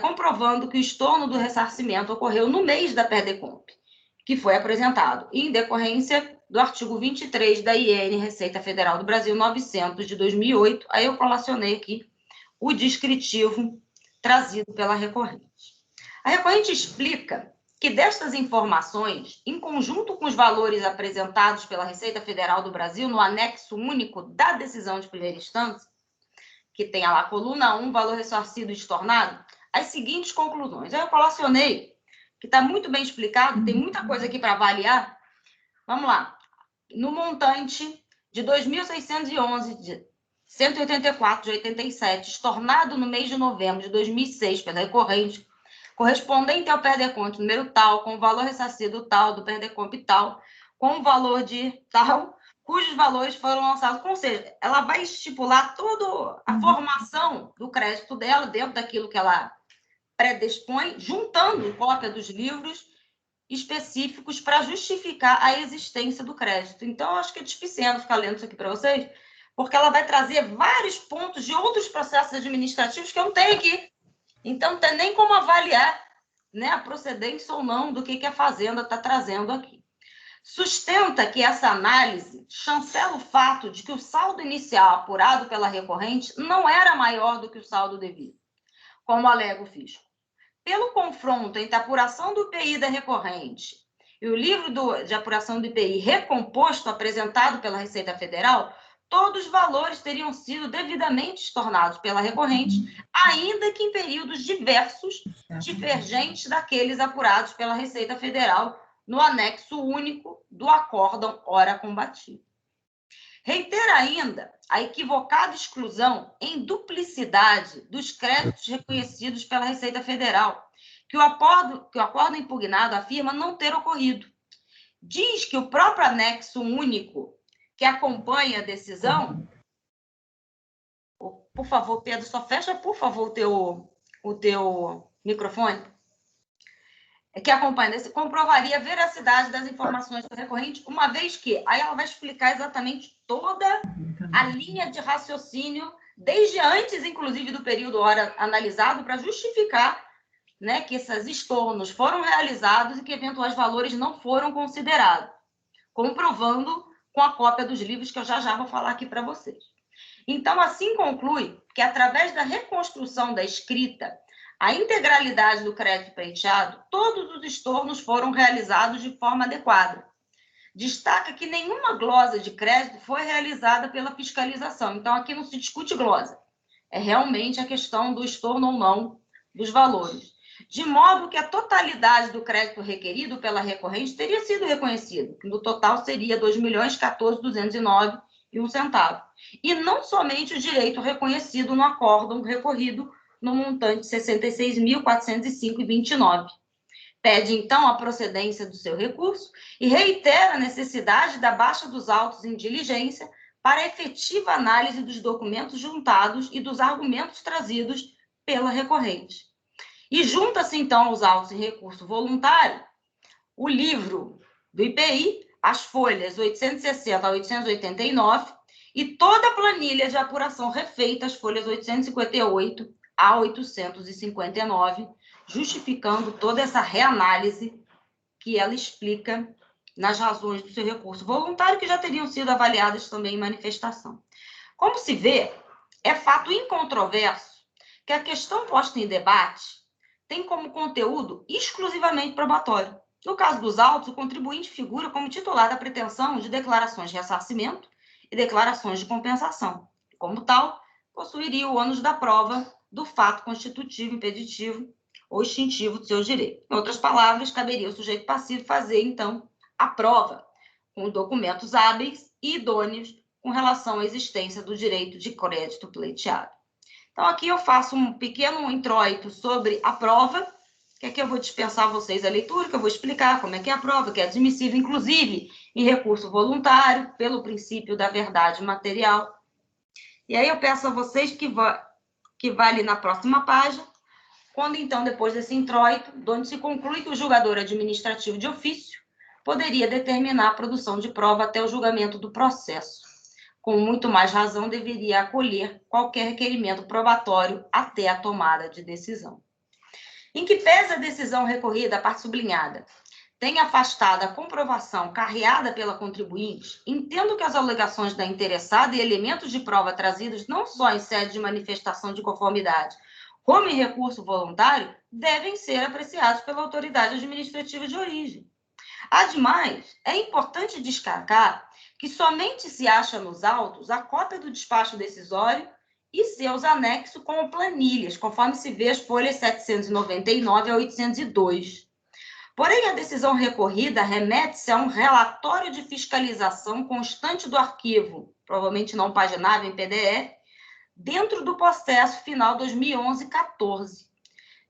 comprovando que o estorno do ressarcimento ocorreu no mês da Perdecomp, que foi apresentado em decorrência do artigo 23 da IN Receita Federal do Brasil 900 de 2008. Aí eu colacionei aqui o descritivo trazido pela recorrente. A recorrente explica que destas informações, em conjunto com os valores apresentados pela Receita Federal do Brasil no anexo único da decisão de primeira instância, que tem lá a coluna 1, valor ressarcido e estornado, as seguintes conclusões. Eu colacionei, que está muito bem explicado, tem muita coisa aqui para avaliar. Vamos lá. No montante de 2.611 de 184,87, estornado no mês de novembro de 2006 pela recorrente, correspondente ao Perdecomp número tal, com o valor ressarcido tal, do Perdecomp tal, com o valor de tal, cujos valores foram lançados. Ou seja, ela vai estipular toda a formação do crédito dela dentro daquilo que ela predispõe, juntando cópia dos livros específicos para justificar a existência do crédito. Então, eu acho que é despicendo ficar lendo isso aqui para vocês, porque ela vai trazer vários pontos de outros processos administrativos que eu não tenho aqui. Então, não tem nem como avaliar, né, a procedência ou não do que a Fazenda está trazendo aqui. Sustenta que essa análise chancela o fato de que o saldo inicial apurado pela recorrente não era maior do que o saldo devido, como alega o fisco. Pelo confronto entre a apuração do IPI da recorrente e o livro de apuração do IPI recomposto apresentado pela Receita Federal, todos os valores teriam sido devidamente estornados pela recorrente, ainda que em períodos diversos, divergentes daqueles apurados pela Receita Federal no anexo único do acórdão ora combatido. Reitera ainda a equivocada exclusão em duplicidade dos créditos reconhecidos pela Receita Federal, que o acordo impugnado afirma não ter ocorrido. Diz que o próprio anexo único que acompanha a decisão... Por favor, Pedro, só fecha, por favor, o teu microfone. Que acompanha, comprovaria a veracidade das informações do recorrente, uma vez que aí ela vai explicar exatamente toda a linha de raciocínio, desde antes, inclusive, do período hora analisado, para justificar, né, que esses estornos foram realizados e que eventuais valores não foram considerados, comprovando com a cópia dos livros que eu já vou falar aqui para vocês. Então, assim conclui que, através da reconstrução da escrita, a integralidade do crédito pleiteado, todos os estornos foram realizados de forma adequada. Destaca que nenhuma glosa de crédito foi realizada pela fiscalização. Então, aqui não se discute glosa. É realmente a questão do estorno ou não dos valores. De modo que a totalidade do crédito requerido pela recorrente teria sido reconhecido, que no total seria R$ 2.014.209,01. E não somente o direito reconhecido no acórdão recorrido no montante de R$ 66.405,29. Pede, então, a procedência do seu recurso e reitera a necessidade da baixa dos autos em diligência para a efetiva análise dos documentos juntados e dos argumentos trazidos pela recorrente. E junta-se, então, aos autos em recurso voluntário o livro do IPI, as folhas 860 a 889 e toda a planilha de apuração refeita, as folhas 858 a 859, justificando toda essa reanálise que ela explica nas razões do seu recurso voluntário, que já teriam sido avaliadas também em manifestação. Como se vê, é fato incontroverso que a questão posta em debate tem como conteúdo exclusivamente probatório. No caso dos autos, o contribuinte figura como titular da pretensão de declarações de ressarcimento e declarações de compensação. Como tal, possuiria o ônus da prova do fato constitutivo, impeditivo ou extintivo de seus direitos. Em outras palavras, caberia ao sujeito passivo fazer, então, a prova com documentos hábeis e idôneos com relação à existência do direito de crédito pleiteado. Então, aqui eu faço um pequeno introito sobre a prova, que aqui eu vou dispensar a vocês a leitura, que eu vou explicar como é que é a prova, que é admissível, inclusive, em recurso voluntário, pelo princípio da verdade material. E aí eu peço a vocês que vá ali na próxima página, quando, então, depois desse introito, onde se conclui que o julgador administrativo de ofício poderia determinar a produção de prova até o julgamento do processo. Com muito mais razão, deveria acolher qualquer requerimento probatório até a tomada de decisão. Em que pese a decisão recorrida, a parte sublinhada, tenha afastado a comprovação carreada pela contribuinte, entendo que as alegações da interessada e elementos de prova trazidos não só em sede de manifestação de conformidade, como em recurso voluntário, devem ser apreciados pela autoridade administrativa de origem. Ademais, é importante destacar que somente se acha nos autos a cópia do despacho decisório e seus anexos com planilhas, conforme se vê as folhas 799 a 802. Porém, a decisão recorrida remete-se a um relatório de fiscalização constante do arquivo, provavelmente não paginável em PDF, dentro do processo final 2011-14,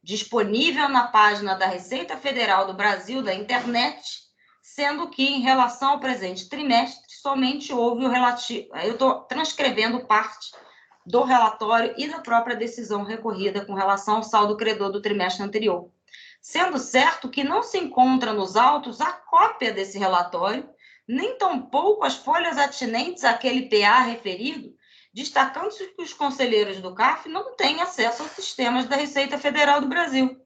disponível na página da Receita Federal do Brasil da internet, sendo que, em relação ao presente trimestre, somente houve o relativo... Eu estou transcrevendo parte do relatório e da própria decisão recorrida com relação ao saldo credor do trimestre anterior. Sendo certo que não se encontra nos autos a cópia desse relatório, nem tampouco as folhas atinentes àquele PA referido, destacando-se que os conselheiros do CARF não têm acesso aos sistemas da Receita Federal do Brasil.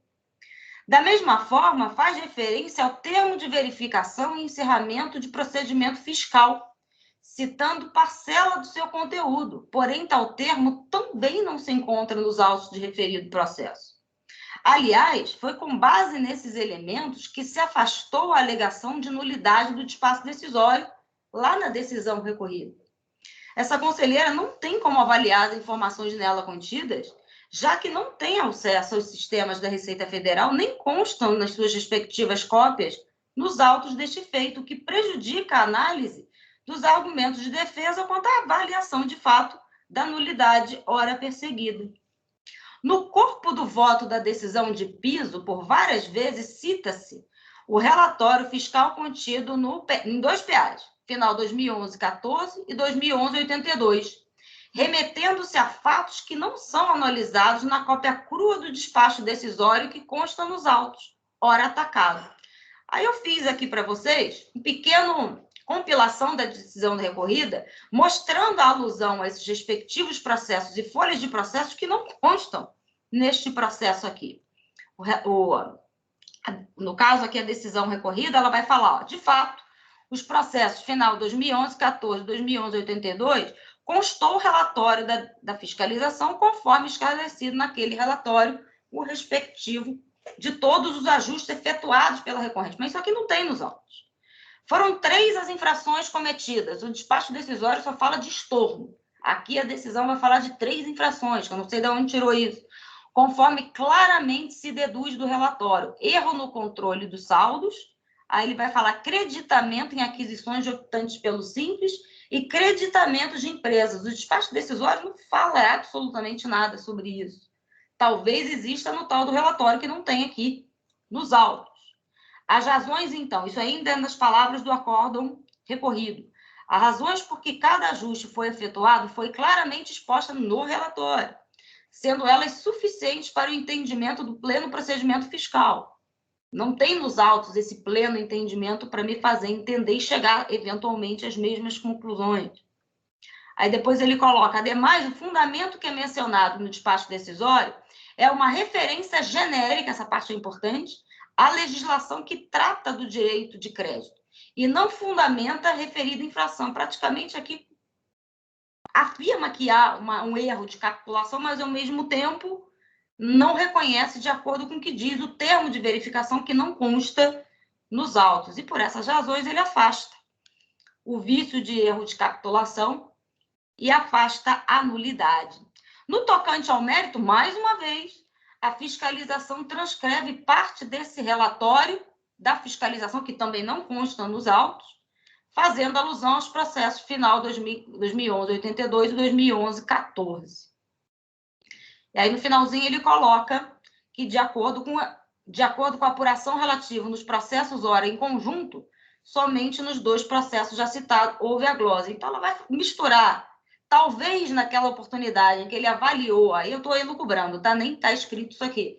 Da mesma forma, faz referência ao termo de verificação e encerramento de procedimento fiscal, citando parcela do seu conteúdo, porém tal termo também não se encontra nos autos de referido processo. Aliás, foi com base nesses elementos que se afastou a alegação de nulidade do despacho decisório lá na decisão recorrida. Essa conselheira não tem como avaliar as informações nela contidas, já que não tem acesso aos sistemas da Receita Federal, nem constam nas suas respectivas cópias nos autos deste feito, o que prejudica a análise dos argumentos de defesa quanto à avaliação de fato da nulidade ora perseguida. No corpo do voto da decisão de piso, por várias vezes cita-se o relatório fiscal contido em dois PAs, final 2011-14 e 2011-82, remetendo-se a fatos que não são analisados na cópia crua do despacho decisório que consta nos autos, ora atacado. Aí eu fiz aqui para vocês um pequeno compilação da decisão recorrida, mostrando a alusão a esses respectivos processos e folhas de processos que não constam neste processo aqui. No caso aqui, a decisão recorrida, ela vai falar, de fato, os processos final 2011-14, 2011-82, constou o relatório da fiscalização conforme esclarecido naquele relatório, o respectivo de todos os ajustes efetuados pela recorrente. Mas isso aqui não tem nos autos. Foram 3 as infrações cometidas. O despacho decisório só fala de estorno. Aqui a decisão vai falar de 3 infrações, que eu não sei de onde tirou isso. Conforme claramente se deduz do relatório. Erro no controle dos saldos. Aí ele vai falar creditamento em aquisições de optantes pelo Simples e creditamento de empresas. O despacho decisório não fala absolutamente nada sobre isso. Talvez exista no tal do relatório que não tem aqui nos autos. As razões, então, isso ainda é nas palavras do acórdão recorrido. As razões por que cada ajuste foi efetuado foi claramente exposta no relatório, sendo elas suficientes para o entendimento do pleno procedimento fiscal. Não tem nos autos esse pleno entendimento para me fazer entender e chegar, eventualmente, às mesmas conclusões. Aí depois ele coloca, ademais, o fundamento que é mencionado no despacho decisório é uma referência genérica, essa parte é importante, à legislação que trata do direito de crédito e não fundamenta a referida infração. Praticamente aqui afirma que há um erro de calculação, mas ao mesmo tempo não reconhece de acordo com o que diz o termo de verificação que não consta nos autos. E por essas razões ele afasta o vício de erro de capitulação e afasta a nulidade. No tocante ao mérito, mais uma vez, a fiscalização transcreve parte desse relatório da fiscalização, que também não consta nos autos, fazendo alusão aos processos final 2011-82 e 2011-14. E aí, no finalzinho, ele coloca que, de acordo com a apuração relativa nos processos ora em conjunto, somente nos 2 processos já citados houve a glose. Então, ela vai misturar. Talvez naquela oportunidade em que ele avaliou, aí eu estou elucubrando, tá? Nem está escrito isso aqui.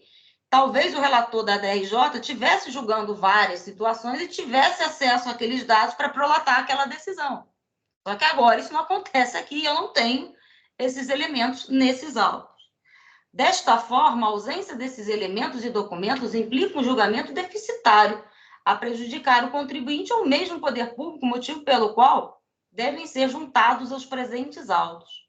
Talvez o relator da DRJ tivesse julgando várias situações e tivesse acesso àqueles dados para prolatar aquela decisão. Só que agora isso não acontece aqui, eu não tenho esses elementos nesses autos. Desta forma, a ausência desses elementos e documentos implica um julgamento deficitário a prejudicar o contribuinte ou mesmo o poder público, motivo pelo qual devem ser juntados aos presentes autos.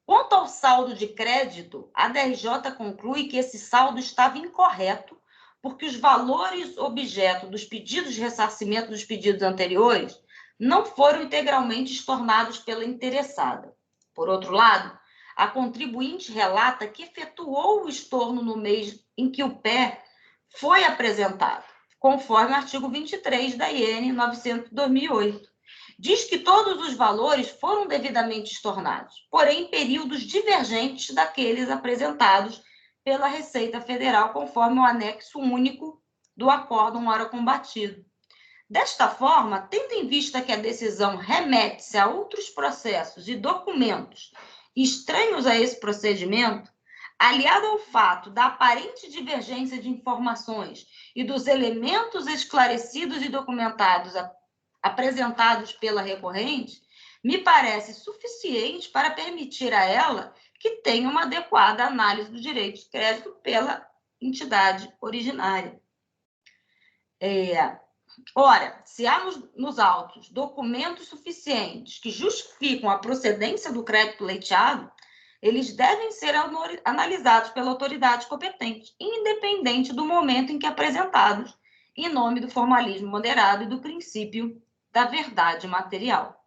Quanto ao saldo de crédito, a DRJ conclui que esse saldo estava incorreto, porque os valores objeto dos pedidos de ressarcimento dos pedidos anteriores não foram integralmente estornados pela interessada. Por outro lado, a contribuinte relata que efetuou o estorno no mês em que o PER foi apresentado, conforme o artigo 23 da IN 900/2008. Diz que todos os valores foram devidamente estornados, porém em períodos divergentes daqueles apresentados pela Receita Federal, conforme o anexo único do acórdão ora combatido. Desta forma, tendo em vista que a decisão remete-se a outros processos e documentos estranhos a esse procedimento, aliado ao fato da aparente divergência de informações e dos elementos esclarecidos e documentados apresentados pela recorrente, me parece suficiente para permitir a ela que tenha uma adequada análise do direito de crédito pela entidade originária. Ora, se há nos autos documentos suficientes que justificam a procedência do crédito leiteado, eles devem ser analisados pela autoridade competente, independente do momento em que apresentados, em nome do formalismo moderado e do princípio da verdade material.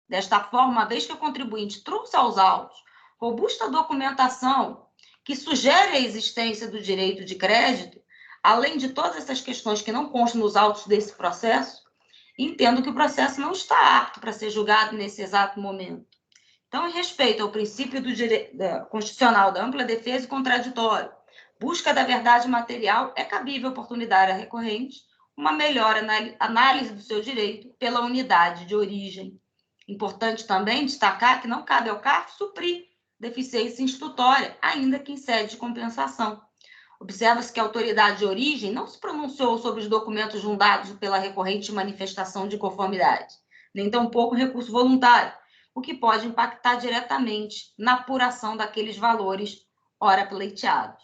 Desta forma, uma vez que o contribuinte trouxe aos autos robusta documentação que sugere a existência do direito de crédito, além de todas essas questões que não constam nos autos desse processo, entendo que o processo não está apto para ser julgado nesse exato momento. Então, em respeito ao princípio do direito constitucional da ampla defesa e contraditório, busca da verdade material, é cabível oportunidade à recorrente uma melhor análise do seu direito pela unidade de origem. Importante também destacar que não cabe ao CARF suprir deficiência institutória, ainda que em sede de compensação. Observa-se que a autoridade de origem não se pronunciou sobre os documentos juntados pela recorrente manifestação de conformidade, nem tampouco recurso voluntário, o que pode impactar diretamente na apuração daqueles valores ora pleiteados.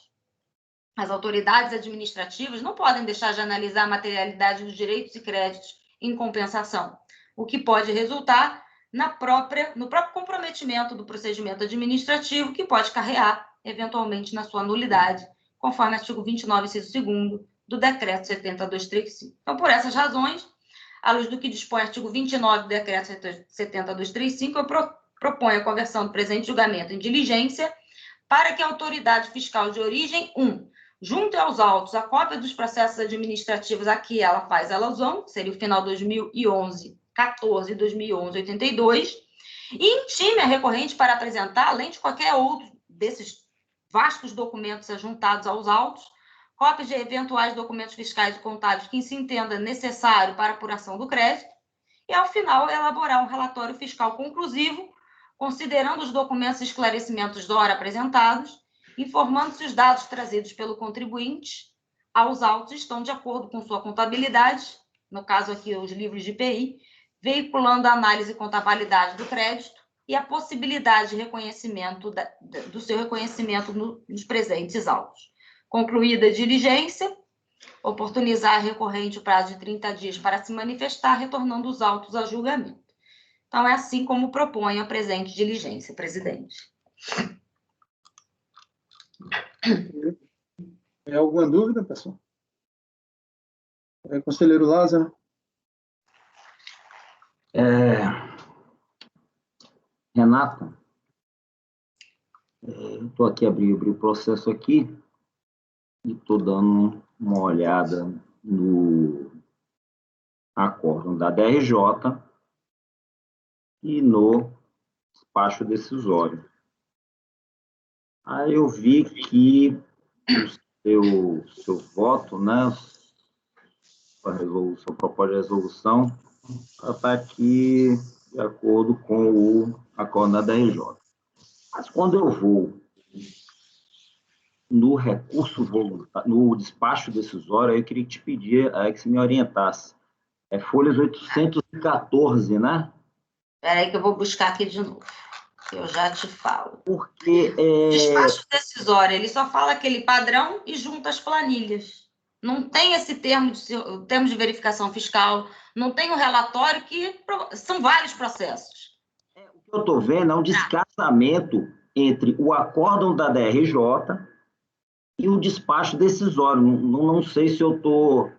As autoridades administrativas não podem deixar de analisar a materialidade dos direitos e créditos em compensação, o que pode resultar no próprio comprometimento do procedimento administrativo, que pode carrear, eventualmente, na sua nulidade, conforme artigo 29, inciso 2º do Decreto 70.235. Então, por essas razões, à luz do que dispõe o artigo 29 do Decreto 70.235, eu proponho a conversão do presente julgamento em diligência para que a autoridade fiscal de origem, junte aos autos a cópia dos processos administrativos a que ela faz alusão, que seria o final 2011, 14 e 2011, 82, e intime a recorrente para apresentar, além de qualquer outro desses vastos documentos juntados aos autos, cópias de eventuais documentos fiscais e contábeis que se entenda necessário para a apuração do crédito, e, ao final, elaborar um relatório fiscal conclusivo, considerando os documentos e esclarecimentos da hora apresentados, informando se os dados trazidos pelo contribuinte aos autos estão de acordo com sua contabilidade, no caso aqui os livros de IPI, veiculando a análise e contabilidade do crédito e a possibilidade de reconhecimento do seu reconhecimento nos presentes autos. Concluída a diligência, oportunizar a recorrente o prazo de 30 dias para se manifestar, retornando os autos a julgamento. Então, é assim como propõe a presente diligência, presidente. Tem alguma dúvida, pessoal? Conselheiro Lázaro? Renata, estou aqui abrindo o processo aqui e estou dando uma olhada no acórdão da DRJ e no despacho decisório. Aí eu vi que o seu voto, né, sua proposta de resolução, está aqui de acordo com o acordo da RJ. Mas quando eu vou no recurso voluntário, no despacho decisório, eu queria te pedir que você me orientasse. É folhas 814, né? Espera aí que eu vou buscar aqui de novo. Eu já te falo. Porque... Despacho decisório, ele só fala aquele padrão e junta as planilhas. Não tem esse termo de verificação fiscal, não tem o relatório, que são vários processos. O que eu estou vendo é um descasamento entre o acórdão da DRJ e o despacho decisório. Não sei se eu estou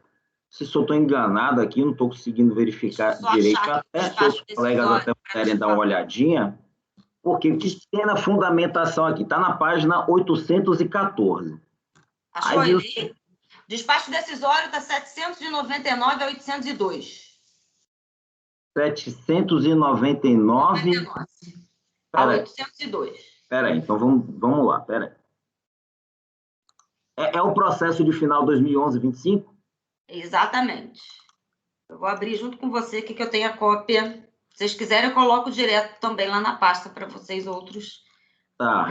enganado aqui, não estou conseguindo verificar direito, até se os colegas até puderem dar uma olhadinha, porque o que tem na fundamentação aqui? Está na página 814. Achou aí? Despacho decisório está 799 a 802. 799 a 802. Espera aí, então vamos lá, espera aí. É o processo de final 2011-25? Exatamente. Eu vou abrir junto com você aqui, que eu tenho a cópia. Se vocês quiserem, eu coloco direto também lá na pasta para vocês outros. Tá.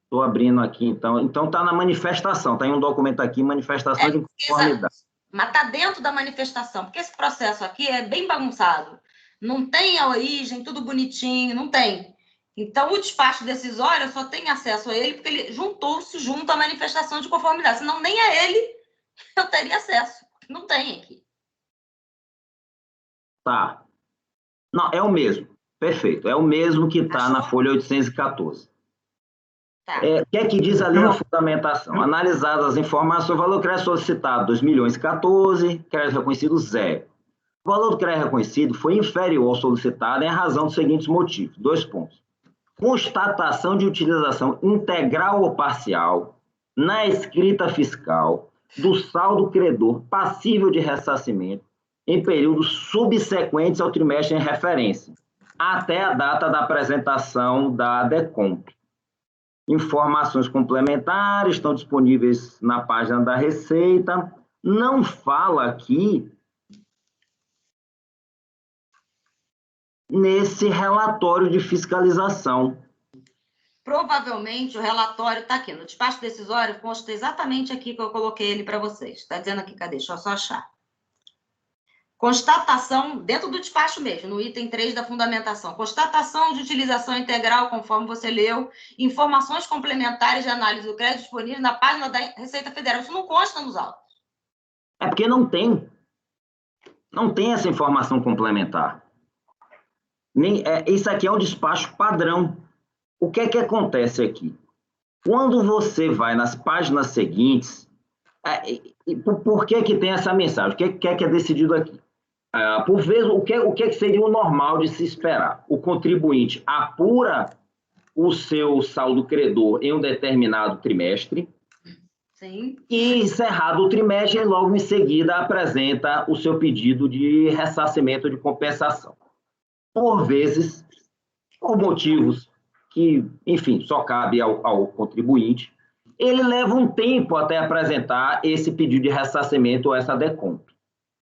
Estou abrindo aqui, então. Então está na manifestação, está em um documento aqui, manifestação de inconformidade. Mas está dentro da manifestação, porque esse processo aqui é bem bagunçado. Não tem a origem, tudo bonitinho, não tem. Então, o despacho decisório, eu só tenho acesso a ele porque ele juntou-se junto à manifestação de conformidade. Senão, nem a ele eu teria acesso. Não tem aqui. Tá. Não, é o mesmo. Perfeito. É o mesmo que está na folha 814. Tá. O que é que diz ali na fundamentação? Analisadas as informações, o valor do crédito solicitado, 2.014.000, crédito reconhecido, 0. O valor do crédito reconhecido foi inferior ao solicitado em razão dos seguintes motivos. 2 pontos. Constatação de utilização integral ou parcial na escrita fiscal do saldo credor passível de ressarcimento em períodos subsequentes ao trimestre em referência, até a data da apresentação da DECOMP. Informações complementares estão disponíveis na página da Receita. Não fala aqui nesse relatório de fiscalização. Provavelmente o relatório está aqui. No despacho decisório consta exatamente aqui que eu coloquei ele para vocês. Está dizendo aqui, cadê? Deixa eu só achar. Constatação, dentro do despacho mesmo, no item 3 da fundamentação. Constatação de utilização integral, conforme você leu. Informações complementares de análise do crédito disponíveis na página da Receita Federal. Isso não consta nos autos. É porque não tem. Não tem essa informação complementar. Isso aqui é um despacho padrão. O que é que acontece aqui? Quando você vai nas páginas seguintes, por que que tem essa mensagem? O que é decidido aqui? Por vezes, o que seria o normal de se esperar? O contribuinte apura o seu saldo credor em um determinado trimestre. Sim. E, encerrado o trimestre, logo em seguida apresenta o seu pedido de ressarcimento de compensação. Por vezes, por motivos que, enfim, só cabe ao contribuinte, ele leva um tempo até apresentar esse pedido de ressarcimento ou essa DECOMP.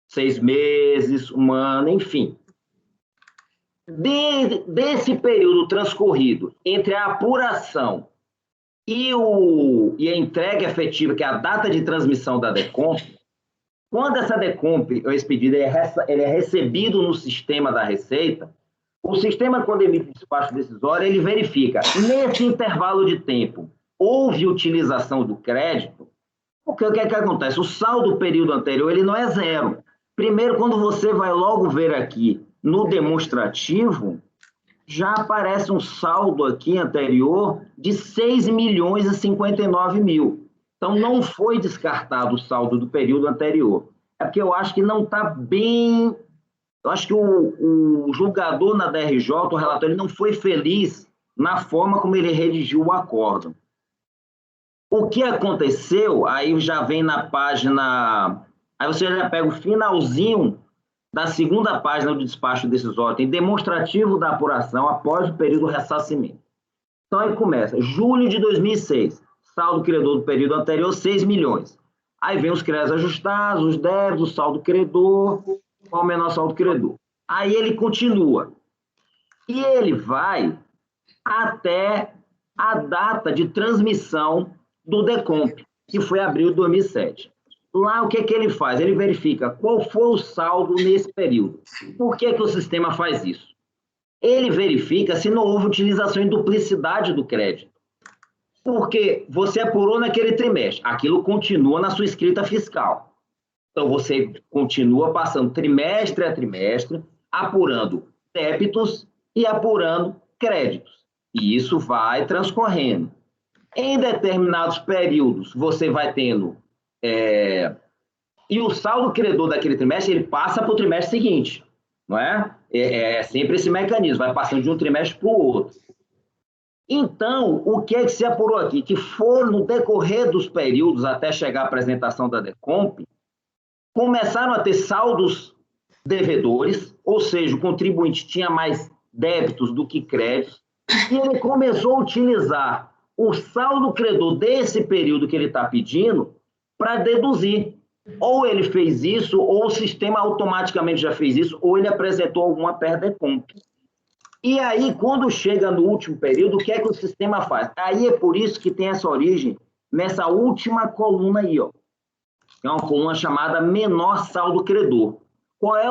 6 meses, 1 ano, enfim. Desse período transcorrido entre a apuração e a entrega efetiva, que é a data de transmissão da DECOMP, quando essa DECOMP, esse pedido, ele é recebido no sistema da Receita, o sistema, quando emite despacho decisório, ele verifica, nesse intervalo de tempo, houve utilização do crédito, porque o que é que acontece? O saldo do período anterior, ele não é 0. Primeiro, quando você vai logo ver aqui no demonstrativo, já aparece um saldo aqui anterior de 6.059.000. Então, não foi descartado o saldo do período anterior. É porque eu acho que não está bem... Eu acho que o julgador na DRJ, o relator, ele não foi feliz na forma como ele redigiu o acórdão. O que aconteceu, aí já vem na página... Aí você já pega o finalzinho da segunda página do despacho decisório, tem demonstrativo da apuração após o período ressarcimento. Então, aí começa, julho de 2006, saldo credor do período anterior, 6 milhões. Aí vem os créditos ajustados, os débitos, o saldo credor, qual o menor saldo credor. Aí ele continua. E ele vai até a data de transmissão do DECOMP, que foi abril de 2007. Lá, o que ele faz? Ele verifica qual foi o saldo nesse período. Por que o sistema faz isso? Ele verifica se não houve utilização em duplicidade do crédito. Porque você apurou naquele trimestre, aquilo continua na sua escrita fiscal. Então, você continua passando trimestre a trimestre, apurando débitos e apurando créditos. E isso vai transcorrendo. Em determinados períodos, você vai tendo... E o saldo credor daquele trimestre, ele passa para o trimestre seguinte, não é? É sempre esse mecanismo, vai passando de um trimestre para o outro. Então, o que se apurou aqui? Que for no decorrer dos períodos, até chegar à apresentação da DECOMP, começaram a ter saldos devedores, ou seja, o contribuinte tinha mais débitos do que créditos, e ele começou a utilizar o saldo credor desse período que ele está pedindo para deduzir. Ou ele fez isso, ou o sistema automaticamente já fez isso, ou ele apresentou alguma perda de compra. E aí, quando chega no último período, o que é que o sistema faz? Aí é por isso que tem essa origem nessa última coluna aí, ó. É uma coluna chamada menor saldo credor. Qual é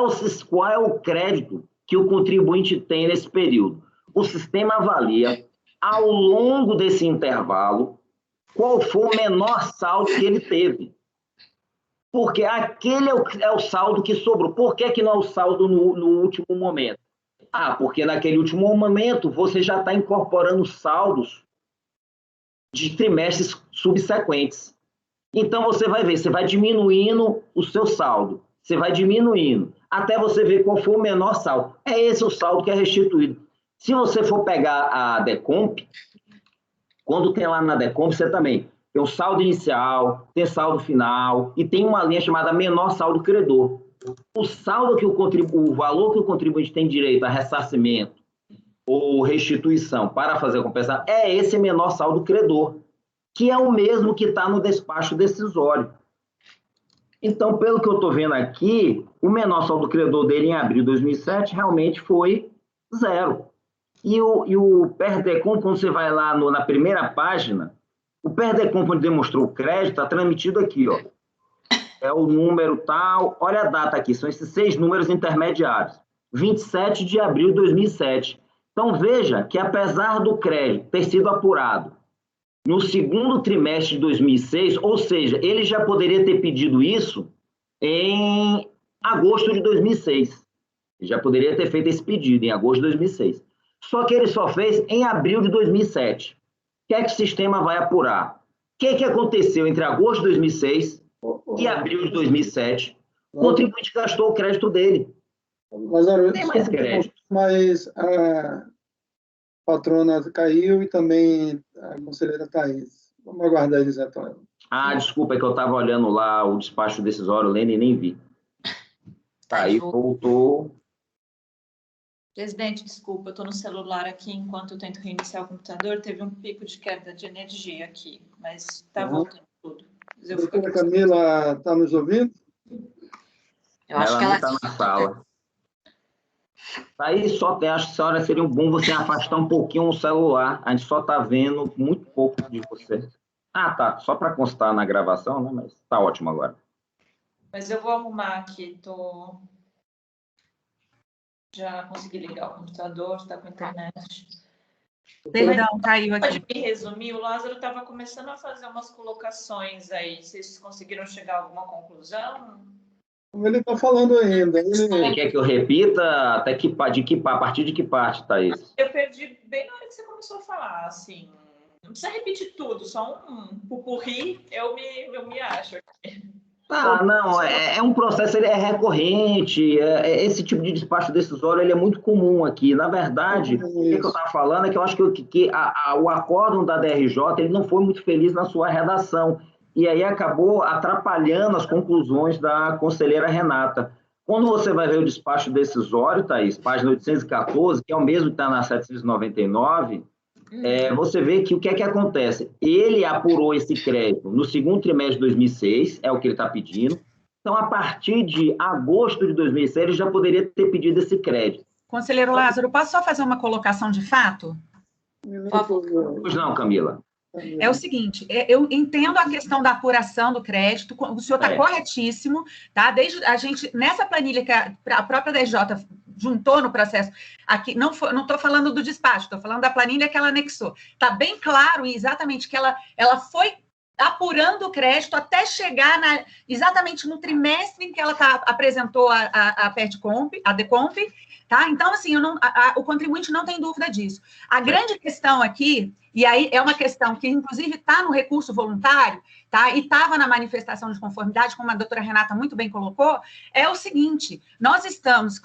o crédito que o contribuinte tem nesse período? O sistema avalia, ao longo desse intervalo, qual foi o menor saldo que ele teve. Porque aquele é o saldo que sobrou. Por que não é o saldo no último momento? Porque naquele último momento você já está incorporando saldos de trimestres subsequentes. Então você vai ver, você vai diminuindo o seu saldo. Você vai diminuindo, até você ver qual foi o menor saldo. É esse o saldo que é restituído. Se você for pegar a DECOMP, quando tem lá na DECOMP, você também tem o saldo inicial, tem saldo final, e tem uma linha chamada menor saldo credor. O saldo que o valor que o contribuinte tem direito a ressarcimento ou restituição para fazer a compensação é esse menor saldo credor, que é o mesmo que está no despacho decisório. Então, pelo que eu estou vendo aqui, o menor saldo credor dele em abril de 2007 realmente foi 0. E o PERDECOM, quando você vai lá na primeira página, o PERDECOM, quando demonstrou o crédito, está transmitido aqui, ó. É o número tal, olha a data aqui, são esses 6 números intermediários. 27 de abril de 2007. Então, veja que apesar do crédito ter sido apurado no segundo trimestre de 2006, ou seja, ele já poderia ter pedido isso em agosto de 2006. Ele já poderia ter feito esse pedido em agosto de 2006. Só que ele só fez em abril de 2007. O que é que o sistema vai apurar? O que aconteceu entre agosto de 2006 e abril de 2007? O contribuinte gastou o crédito dele. Mas, não tem mais crédito. Mas a patrona caiu e também a conselheira Thaís. Vamos aguardar eles, então. Desculpa, é que eu estava olhando lá o despacho decisório, lendo e nem vi. Aí voltou. Presidente, desculpa, eu estou no celular aqui enquanto eu tento reiniciar o computador. Teve um pico de queda de energia aqui, mas está voltando tudo. A doutora Camila está nos ouvindo? Eu acho que ela está na sala. Aí acho que a senhora seria bom você afastar um pouquinho o celular. A gente só está vendo muito pouco de você. Tá. Só para constar na gravação, né? Mas está ótimo agora. Mas eu vou arrumar aqui. Já consegui ligar o computador, está com a internet. Perdão, caiu aqui. Pode me resumir? O Lázaro estava começando a fazer umas colocações aí. Vocês conseguiram chegar a alguma conclusão? Ele está falando ainda. Você quer que eu repita a partir de que parte, Thaís? Eu perdi bem na hora que você começou a falar, assim. Não precisa repetir tudo, só um pupurri, eu me acho aqui. Não, é um processo, ele é recorrente, esse tipo de despacho decisório ele é muito comum aqui. Na verdade, o que eu estava falando é que eu acho que o acórdão da DRJ ele não foi muito feliz na sua redação, e aí acabou atrapalhando as conclusões da conselheira Renata. Quando você vai ver o despacho decisório, Thaís, página 814, que é o mesmo que está na 799, Você vê que o que é que acontece? Ele apurou esse crédito no segundo trimestre de 2006, é o que ele está pedindo. Então, a partir de agosto de 2006, ele já poderia ter pedido esse crédito. Conselheiro Lázaro, posso só fazer uma colocação de fato? Pois não, Camila. É o seguinte, eu entendo a questão da apuração do crédito, o senhor está corretíssimo, tá? Desde a gente, nessa planilha que a própria DJ juntou no processo, aqui, não estou falando do despacho, estou falando da planilha que ela anexou. Está bem claro exatamente que ela foi apurando o crédito até chegar exatamente no trimestre em que ela apresentou a PERDComp, a DECOMP, tá? Então, assim, o contribuinte não tem dúvida disso. A grande questão aqui, e aí é uma questão que, inclusive, está no recurso voluntário, tá? E estava na manifestação de conformidade, como a doutora Renata muito bem colocou, é o seguinte, nós estamos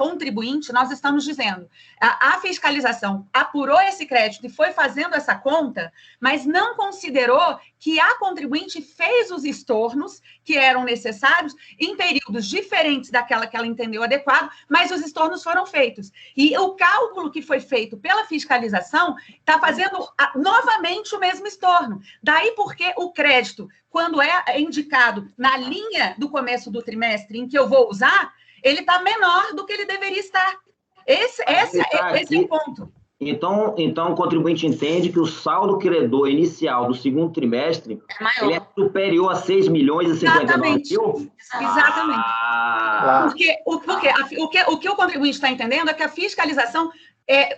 dizendo, a fiscalização apurou esse crédito e foi fazendo essa conta, mas não considerou que a contribuinte fez os estornos que eram necessários em períodos diferentes daquela que ela entendeu adequado, mas os estornos foram feitos. E o cálculo que foi feito pela fiscalização está fazendo novamente o mesmo estorno. Daí porque o crédito, quando é indicado na linha do começo do trimestre em que eu vou usar, ele está menor do que ele deveria estar. Esse é o ponto. Então, o contribuinte entende que o saldo credor inicial do segundo trimestre ele é superior a 6 milhões e 59 mil? Exatamente. Porque o que o contribuinte está entendendo é que a fiscalização...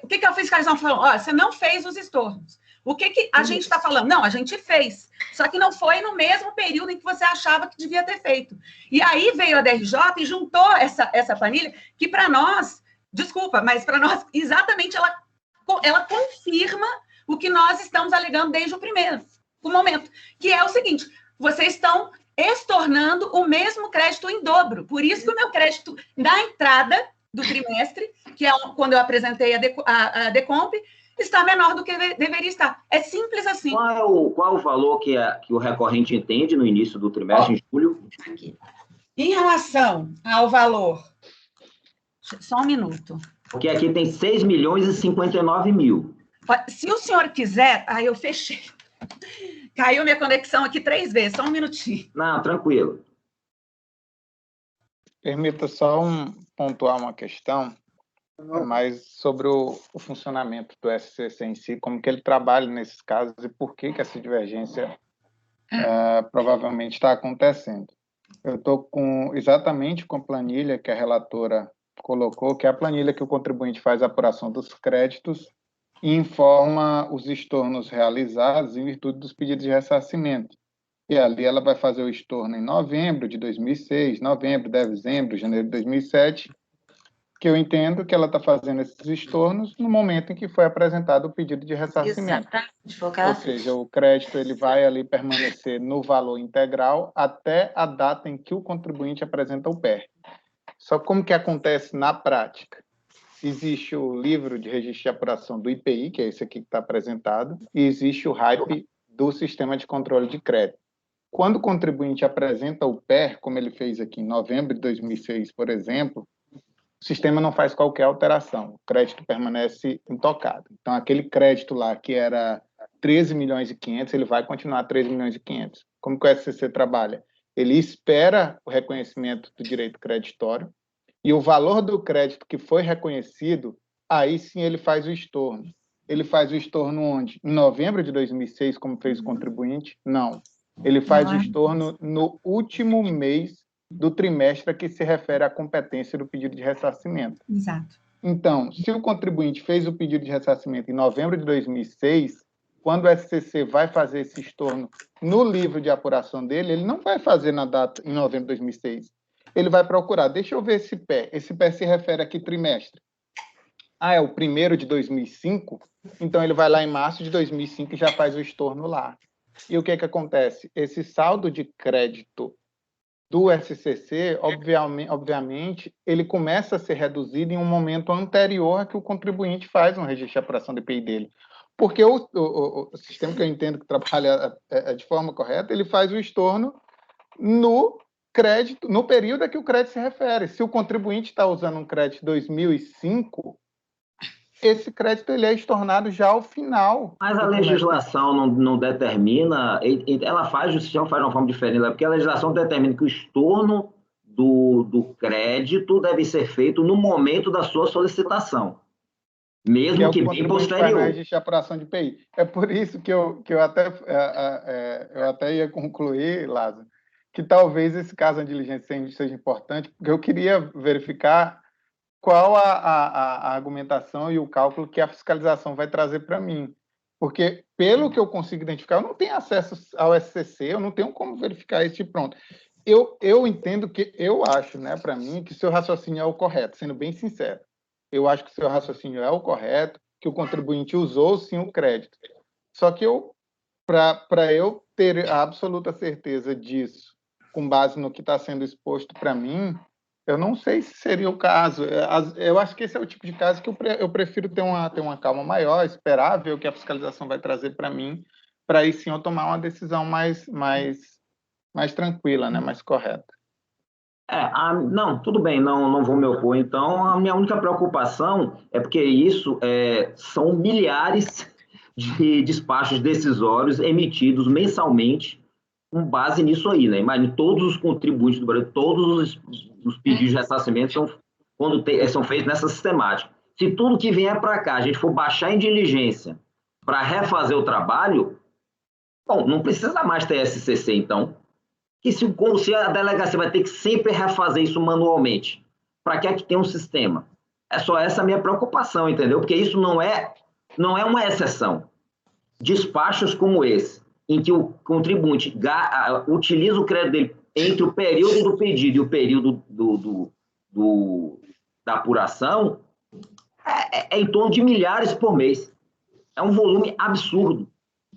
o que a fiscalização falou? Você não fez os estornos. O que a gente está falando? Não, a gente fez. Só que não foi no mesmo período em que você achava que devia ter feito. E aí veio a DRJ e juntou essa planilha, que para nós, desculpa, mas para nós, exatamente, ela confirma o que nós estamos alegando desde o momento, que é o seguinte, vocês estão estornando o mesmo crédito em dobro. Por isso que o meu crédito da entrada do trimestre, que é quando eu apresentei a DECOMP, está menor do que deveria estar. É simples assim. Qual o valor que o recorrente entende no início do trimestre, em julho? Em relação ao valor... Só um minuto. Porque aqui tem 6 milhões e 59 mil. Se o senhor quiser... Aí eu fechei. Caiu minha conexão aqui 3 vezes. Só um minutinho. Não, tranquilo. Permita só pontuar uma questão, mais sobre o funcionamento do SCC em si, como que ele trabalha nesses casos e por que essa divergência provavelmente está acontecendo. Eu estou exatamente com a planilha que a relatora colocou, que é a planilha que o contribuinte faz a apuração dos créditos e informa os estornos realizados em virtude dos pedidos de ressarcimento. E ali ela vai fazer o estorno em novembro de 2006, novembro, dezembro, janeiro de 2007, que eu entendo que ela está fazendo esses estornos no momento em que foi apresentado o pedido de ressarcimento. Ou seja, o crédito ele vai ali permanecer no valor integral até a data em que o contribuinte apresenta o PER. Só como que acontece na prática? Existe o livro de registro de apuração do IPI, que é esse aqui que está apresentado, e existe o RAIP do Sistema de Controle de Crédito. Quando o contribuinte apresenta o PER, como ele fez aqui em novembro de 2006, por exemplo, o sistema não faz qualquer alteração, o crédito permanece intocado. Então, aquele crédito lá que era 13 milhões e 500, ele vai continuar 13 milhões e 500. Como que o SCC trabalha? Ele espera o reconhecimento do direito creditório e o valor do crédito que foi reconhecido, aí sim ele faz o estorno. Ele faz o estorno onde? Em novembro de 2006, como fez o contribuinte? Não. Ele faz o estorno no último mês do trimestre a que se refere à competência do pedido de ressarcimento. Exato. Então, se o contribuinte fez o pedido de ressarcimento em novembro de 2006, quando o SCC vai fazer esse estorno no livro de apuração dele, ele não vai fazer na data em novembro de 2006. Ele vai procurar, deixa eu ver esse pé. Esse pé se refere a que trimestre? É o primeiro de 2005? Então, ele vai lá em março de 2005 e já faz o estorno lá. E o que acontece? Esse saldo de crédito do SCC, obviamente, ele começa a ser reduzido em um momento anterior a que o contribuinte faz um registro de apuração do IPI dele. Porque o sistema que eu entendo que trabalha de forma correta, ele faz o estorno no crédito, no período a que o crédito se refere. Se o contribuinte está usando um crédito 2005, esse crédito ele é estornado já ao final. Mas a legislação não determina, ela faz justiça, faz de uma forma diferente, porque a legislação determina que o estorno do crédito deve ser feito no momento da sua solicitação, mesmo que bem posterior. Faz de apuração de IPI. É por isso que eu até ia concluir, Lázaro, que talvez esse caso de diligência seja importante, porque eu queria verificar qual a argumentação e o cálculo que a fiscalização vai trazer para mim. Porque, pelo que eu consigo identificar, eu não tenho acesso ao SCC, eu não tenho como verificar isso de pronto. Eu entendo que, eu acho, né, para mim, que seu raciocínio é o correto, sendo bem sincero. Eu acho que seu raciocínio é o correto, que o contribuinte usou, sim, o crédito. Só que para eu ter a absoluta certeza disso, com base no que está sendo exposto para mim, eu não sei se seria o caso. Eu acho que esse é o tipo de caso que eu prefiro ter uma calma maior, esperar ver o que a fiscalização vai trazer para mim, para aí sim eu tomar uma decisão mais tranquila, né, mais correta. Não, tudo bem, não vou me opor. Então, a minha única preocupação é porque isso são milhares de despachos decisórios emitidos mensalmente com base nisso aí, né? Imagina, todos os contribuintes do Brasil, todos os pedidos de ressarcimento são feitos nessa sistemática. Se tudo que vier para cá a gente for baixar em diligência para refazer o trabalho, bom, não precisa mais ter SCC, então. Que se a delegacia vai ter que sempre refazer isso manualmente, para que é que tem um sistema? É só essa a minha preocupação, entendeu? Porque isso não é uma exceção. Despachos como esse, em que o contribuinte utiliza o crédito dele entre o período do pedido e o período da apuração, é em torno de milhares por mês. É um volume absurdo.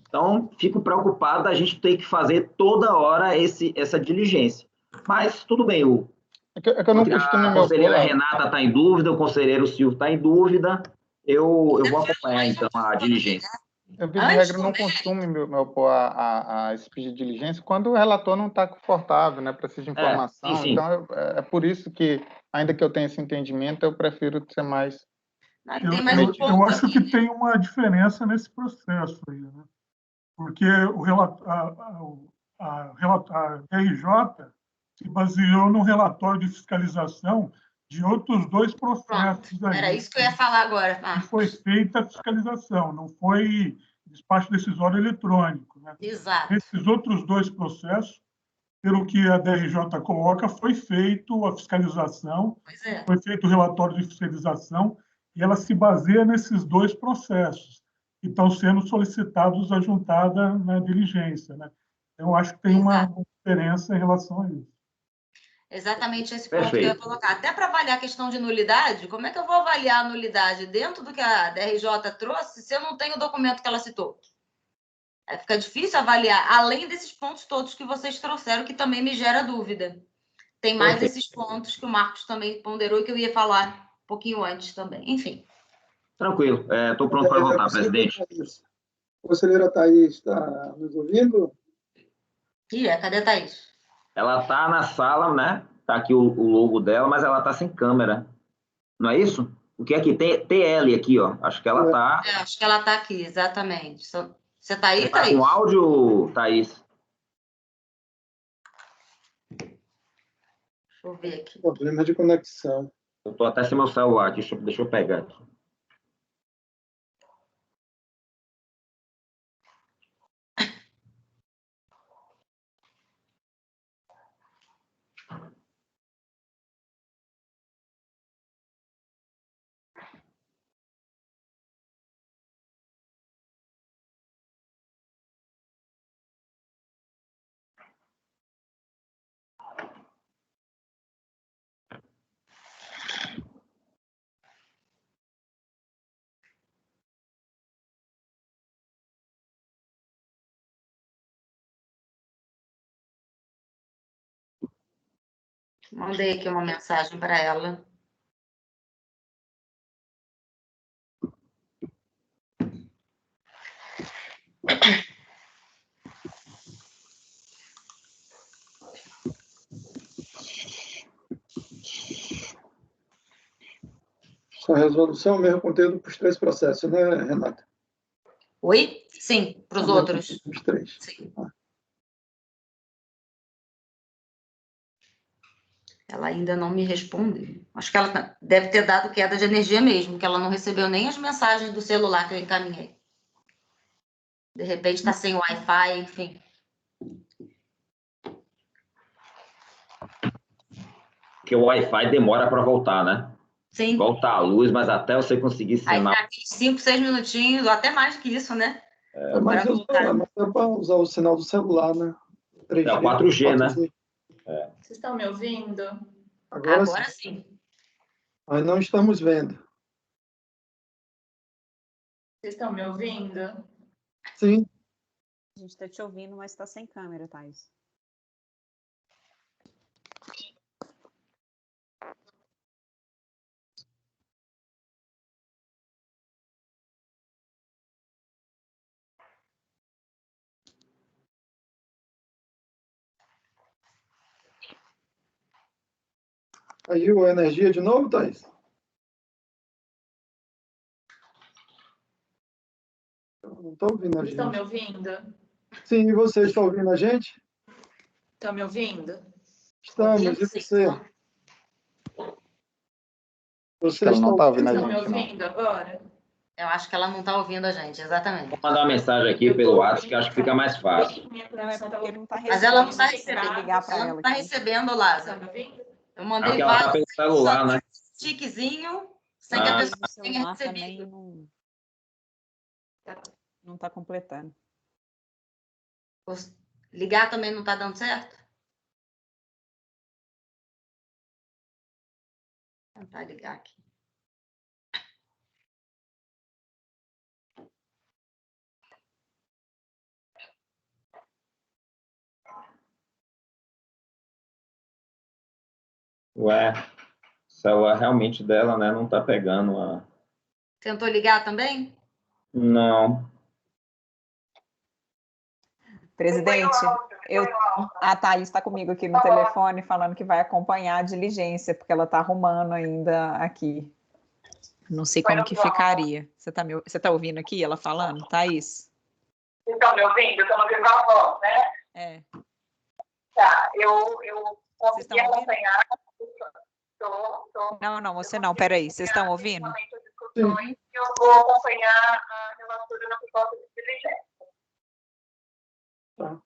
Então, fico preocupado da gente ter que fazer toda hora essa diligência. Mas, tudo bem, eu não costumo a conselheira Renata está em dúvida, o conselheiro Silvio está em dúvida, eu vou acompanhar, então, a diligência. Eu, via de regra, não costumo me opor a esse pedido de diligência quando o relator não está confortável, né, precisa de informação. Sim. Então, é por isso que, ainda que eu tenha esse entendimento, eu prefiro ser mais... Eu acho que tem uma diferença nesse processo aí, né? Porque a RJ se baseou no relatório de fiscalização de outros dois processos. Pronto, era isso que eu ia falar agora. Foi feita a fiscalização, não foi despacho decisório eletrônico, né? Exato. Esses outros dois processos, pelo que a DRJ coloca, foi feito a fiscalização, foi feito o relatório de fiscalização, e ela se baseia nesses dois processos que estão sendo solicitados a juntada na diligência, né? Eu acho que tem uma diferença em relação a isso. Exatamente esse ponto que eu ia colocar. Até para avaliar a questão de nulidade, como é que eu vou avaliar a nulidade dentro do que a DRJ trouxe se eu não tenho o documento que ela citou? Fica difícil avaliar, além desses pontos todos que vocês trouxeram, que também me gera dúvida. Tem mais esses pontos que o Marcos também ponderou e que eu ia falar um pouquinho antes também. Enfim. Tranquilo. Estou pronto para votar, presidente. Conselheira Thaís, está nos ouvindo? Cadê a Thaís? Ela está na sala, né? Está aqui o logo dela, mas ela está sem câmera. Não é isso? O que é que tem? TL aqui, ó. Acho que ela está... acho que ela está aqui, exatamente. Você está aí, Thaís? Está com áudio, Thaís? Deixa eu ver aqui. Problema de conexão. Eu estou até sem meu celular aqui. Deixa eu pegar aqui. Mandei aqui uma mensagem para ela. sua resolução, o mesmo conteúdo para os 3 processos, né, Renata? Oi? Sim, para os outros. Os 3. Sim. Ela ainda não me respondeu. Acho que ela deve ter dado queda de energia mesmo, que ela não recebeu nem as mensagens do celular que eu encaminhei. De repente está sem Wi-Fi, enfim. Porque o Wi-Fi demora para voltar, né? Sim. Volta a luz, mas até você conseguir sinal. Aí daqui 5, 6 minutinhos, ou até mais que isso, né? Mas é para usar o sinal do celular, né? 3G, é o 4G, né? Vocês estão me ouvindo? Agora sim. Nós não estamos vendo. Vocês estão me ouvindo? Sim. A gente está te ouvindo, mas está sem câmera, Thais. Caiu a energia de novo, Thais? Eu não estou ouvindo a gente. Estão me ouvindo? Sim, e você está ouvindo a gente? Estão me ouvindo? Estamos, e você? Você ela não está ouvindo a Estão gente, me ouvindo agora? Eu acho que ela não está ouvindo a gente, exatamente. Vou mandar uma mensagem aqui pelo WhatsApp, que acho que fica mais fácil. Não, é porque ele não está recebendo. Mas ela não está recebendo. Ligar para ela não está recebendo, Lázaro. Eu mandei Porque ela está pelo celular, né? tiquezinho, sem que a pessoa tenha recebido. Não está completando. Ligar também não está dando certo? Vou tentar ligar aqui. Ué, o celular realmente dela, né? Não está pegando a... Tentou ligar também? Não. Presidente, a Thaís está comigo aqui no telefone falando que vai acompanhar a diligência, porque ela está arrumando ainda aqui. Não sei como que ficaria. Você tá ouvindo aqui ela falando, Thaís? Vocês estão me ouvindo? Estão me ouvindo a voz, né? É. Tá, eu consegui acompanhar. Não, você não, peraí. Vocês estão ouvindo? Eu vou acompanhar a relatora na proposta de diligência. Tá.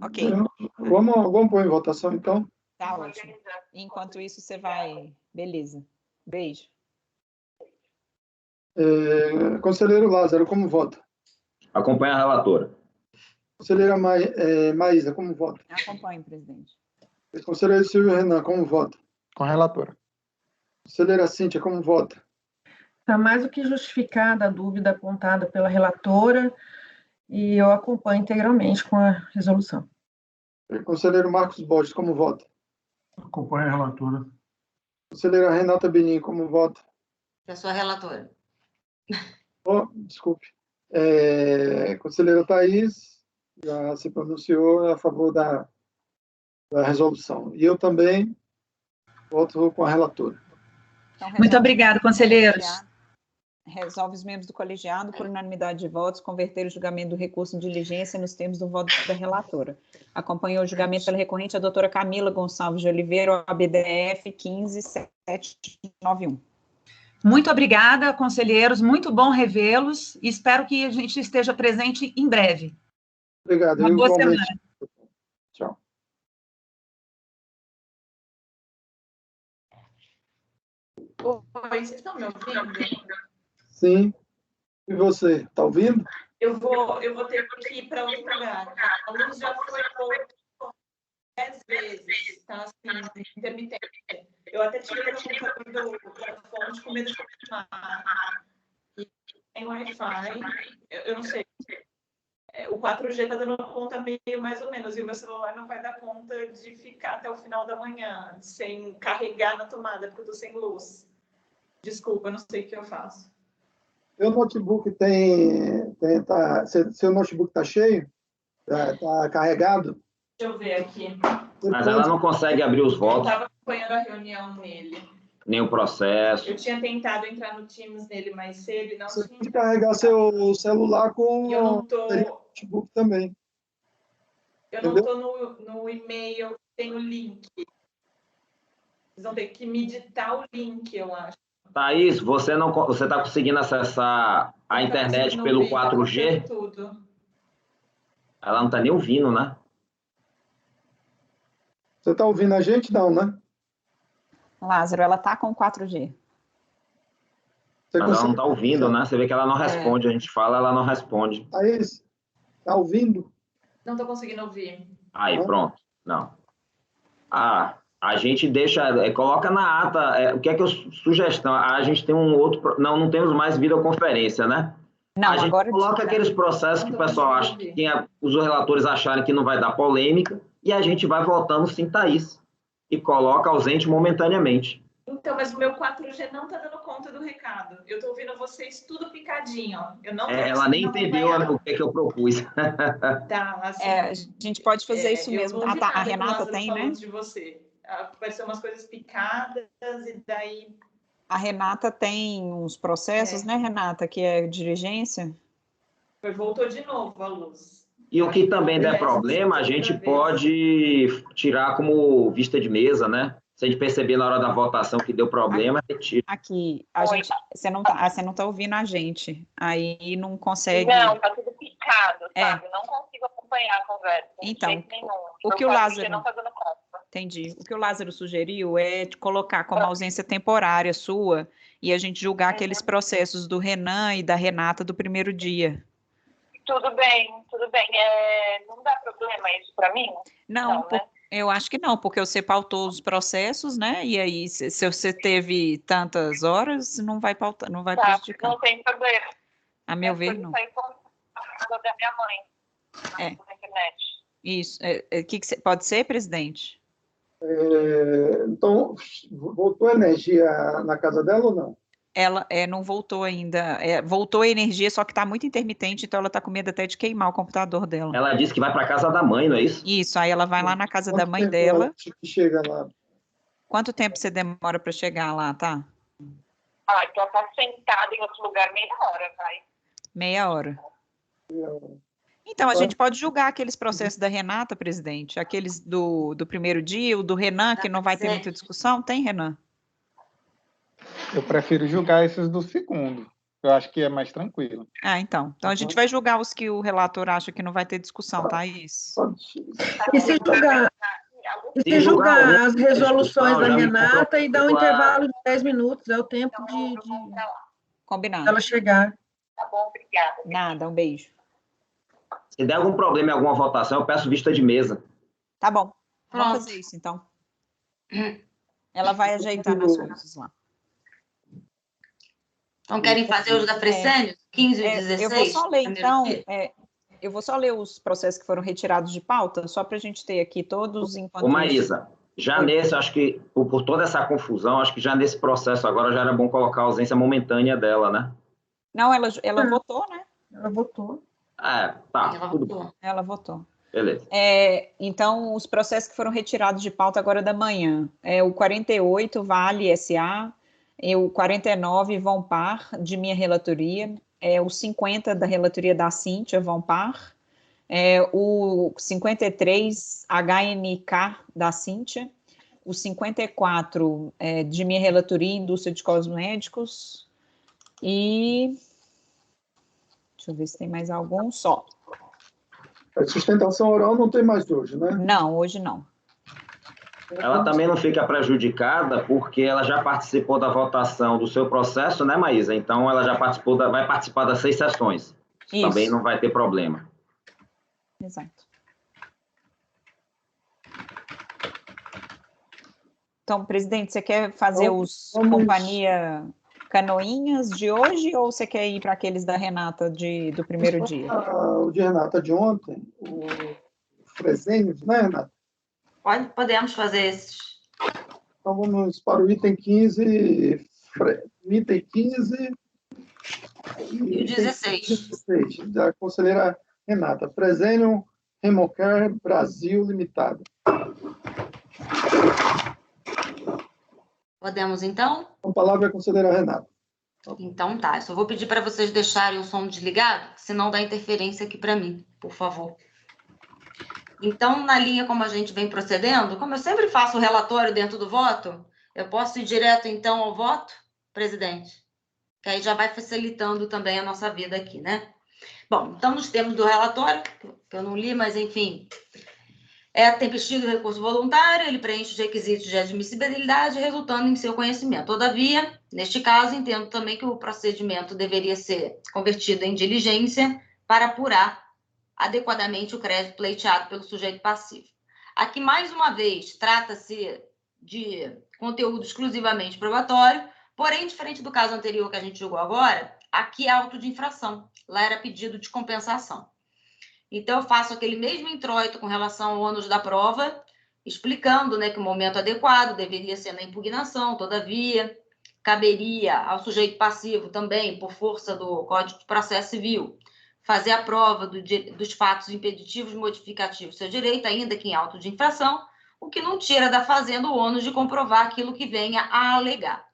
Ok. Vamos pôr em votação, então? Tá ótimo. Enquanto isso, você vai... Beleza. Beijo. Conselheiro Lázaro, como vota? Acompanha a relatora. Conselheira Maísa, como vota? Acompanhe, presidente. Conselheiro Silvio Renan, como vota? Com a relatora. Conselheira Cíntia, como vota? Está mais do que justificada a dúvida apontada pela relatora e eu acompanho integralmente com a resolução. Conselheiro Marcos Borges, como vota? Acompanha a relatora. Conselheira Renata Benin, como vota? Eu sou a relatora. Desculpe. Conselheira Thaís já se pronunciou a favor da resolução. E eu também voto com a relatora. Então, muito obrigada, conselheiros. Resolve os membros do colegiado, por unanimidade de votos, converter o julgamento do recurso de diligência nos termos do voto da relatora. Acompanhou o julgamento pela recorrente a doutora Camila Gonçalves de Oliveira, ABDF 15791. Muito obrigada, conselheiros. Muito bom revê-los e espero que a gente esteja presente em breve. Obrigado. Uma boa semana. Tchau. Oi, vocês estão me ouvindo? Sim. E você, está ouvindo? Eu vou ter que ir para outro lugar. A luz já foi 10 vezes, tá? Assim, intermitente. Eu até tirei o computador da fonte com medo de confirmar. E tem Wi-Fi, eu não sei. O 4G está dando conta meio mais ou menos, e o meu celular não vai dar conta de ficar até o final da manhã, sem carregar na tomada, porque eu estou sem luz. Desculpa, eu não sei o que eu faço. Seu notebook seu notebook está cheio? Está carregado? Deixa eu ver aqui. Mas ela não consegue abrir os votos. Eu estava acompanhando a reunião nele. Nem o processo. Eu tinha tentado entrar no Teams nele mais cedo e não Você tinha. tem que carregar seu celular com Eu não tô. notebook também. Eu não estou no e-mail, tem o link. Vocês vão ter que me ditar o link, eu acho. Thaís, você está conseguindo acessar a internet pelo 4G? Tudo. Ela não está nem ouvindo, né? Você está ouvindo a gente? Não, né? Lázaro, ela está com 4G. Mas ela não está ouvindo, né? Você vê que ela não responde. A gente fala, ela não responde. Thaís, está ouvindo? Não estou conseguindo ouvir. Aí, pronto. Não. A gente deixa, coloca na ata, o que é que eu sugestão? A gente tem um outro, não temos mais videoconferência, né? Não, a gente agora coloca aqueles processos que o pessoal acha, que os relatores acharem que não vai dar polêmica, e a gente vai votando sem Thaís, e coloca ausente momentaneamente. Então, mas o meu 4G não está dando conta do recado. Eu estou ouvindo vocês tudo picadinho, ó. Eu não ela nem entendeu o que é que eu propus. Tá, assim, a gente pode fazer isso mesmo. A Renata tem, né? De você. Vai ser umas coisas picadas e daí... A Renata tem uns processos, né, Renata, que é dirigência? Voltou de novo a luz. E o que também der problema, a gente pode tirar como vista de mesa, né? Se a gente perceber na hora da votação que deu problema, retira. Aqui, você não tá ouvindo a gente. Aí não consegue... Não, tá tudo picado, sabe? Não consigo acompanhar a conversa. Então, o que o Lázaro... Não tá dando conta. Entendi. O que o Lázaro sugeriu é de colocar como ausência temporária sua e a gente julgar aqueles processos do Renan e da Renata do primeiro dia. Tudo bem. Não dá problema isso para mim? Não, né? Eu acho que não, porque você pautou os processos, né? E aí, se você teve tantas horas, não vai pautar, não vai prejudicar. Não tem problema. A meu ver, não. Isso aí foi da minha mãe, na internet. Isso. Pode ser, presidente? Então, voltou a energia na casa dela ou não? Ela não voltou ainda. Voltou a energia, só que está muito intermitente, então ela está com medo até de queimar o computador dela. Ela disse que vai para casa da mãe, não é isso? Isso, aí ela vai lá na casa da mãe dela. Chega lá? Quanto tempo você demora para chegar lá, tá? Então tá sentada em outro lugar meia hora, vai. Meia hora. Então, a gente pode julgar aqueles processos da Renata, presidente, aqueles do primeiro dia, o do Renan, que não vai ter muita discussão. Tem, Renan? Eu prefiro julgar esses do segundo. Eu acho que é mais tranquilo. Então. Então, a gente vai julgar os que o relator acha que não vai ter discussão, tá? Isso. E se julgar as resoluções da Renata e dar um intervalo de 10 minutos, é o tempo de combinado. Ela chegar. Tá bom, obrigada. Nada, um beijo. Se der algum problema em alguma votação, eu peço vista de mesa. Tá bom. Vamos fazer isso, então. Ela vai ajeitar nas coisas lá. Então, querem fazer os da Fresênio? 15 e 16? Eu vou só ler, então... eu vou só ler os processos que foram retirados de pauta, só para a gente ter aqui todos enquanto... Ô, Maísa, já nesse, acho que, por toda essa confusão, acho que já nesse processo agora já era bom colocar a ausência momentânea dela, né? Não, ela votou, né? Ela votou. Tudo bom. Ela votou. Beleza. Então, os processos que foram retirados de pauta agora da manhã. O 48, Vale S.A., o 49, Vompar, de minha relatoria, o 50 da relatoria da Cíntia, Vompar, o 53, HNK da Cíntia, o 54 de minha relatoria, Indústria de Cosméticos, e deixa eu ver se tem mais algum, só. A sustentação oral não tem mais hoje, né? Não, hoje não. Ela também não fica prejudicada porque ela já participou da votação do seu processo, né, Maísa? Então, ela já participou, vai participar das 6 sessões. Isso. Também não vai ter problema. Exato. Então, presidente, você quer fazer os Companhia Canoinhas de hoje ou você quer ir para aqueles da Renata do primeiro dia? O de Renata de ontem, o Fresênio, né, Renata? Podemos fazer esses. Então, vamos para o item 15, item 15 e o 16. Da conselheira Renata. Fresênio Remocare Brasil Limitada. Podemos, então? A palavra é a conselheira Renata. Então tá, eu só vou pedir para vocês deixarem o som desligado, senão dá interferência aqui para mim, por favor. Então, na linha como a gente vem procedendo, como eu sempre faço o relatório dentro do voto, eu posso ir direto, então, ao voto, presidente? Que aí já vai facilitando também a nossa vida aqui, né? Bom, então, nos termos do relatório, que eu não li, mas, enfim, é tempestivo o recurso voluntário, ele preenche os requisitos de admissibilidade, resultando em seu conhecimento. Todavia, neste caso, entendo também que o procedimento deveria ser convertido em diligência para apurar adequadamente o crédito pleiteado pelo sujeito passivo. Aqui, mais uma vez, trata-se de conteúdo exclusivamente probatório, porém, diferente do caso anterior que a gente julgou agora, aqui é auto de infração, lá era pedido de compensação. Então, eu faço aquele mesmo introito com relação ao ônus da prova, explicando, né, que o momento adequado deveria ser na impugnação, todavia, caberia ao sujeito passivo também, por força do Código de Processo Civil, fazer a prova dos fatos impeditivos modificativos do seu direito, ainda que em auto de infração, o que não tira da fazenda o ônus de comprovar aquilo que venha a alegar.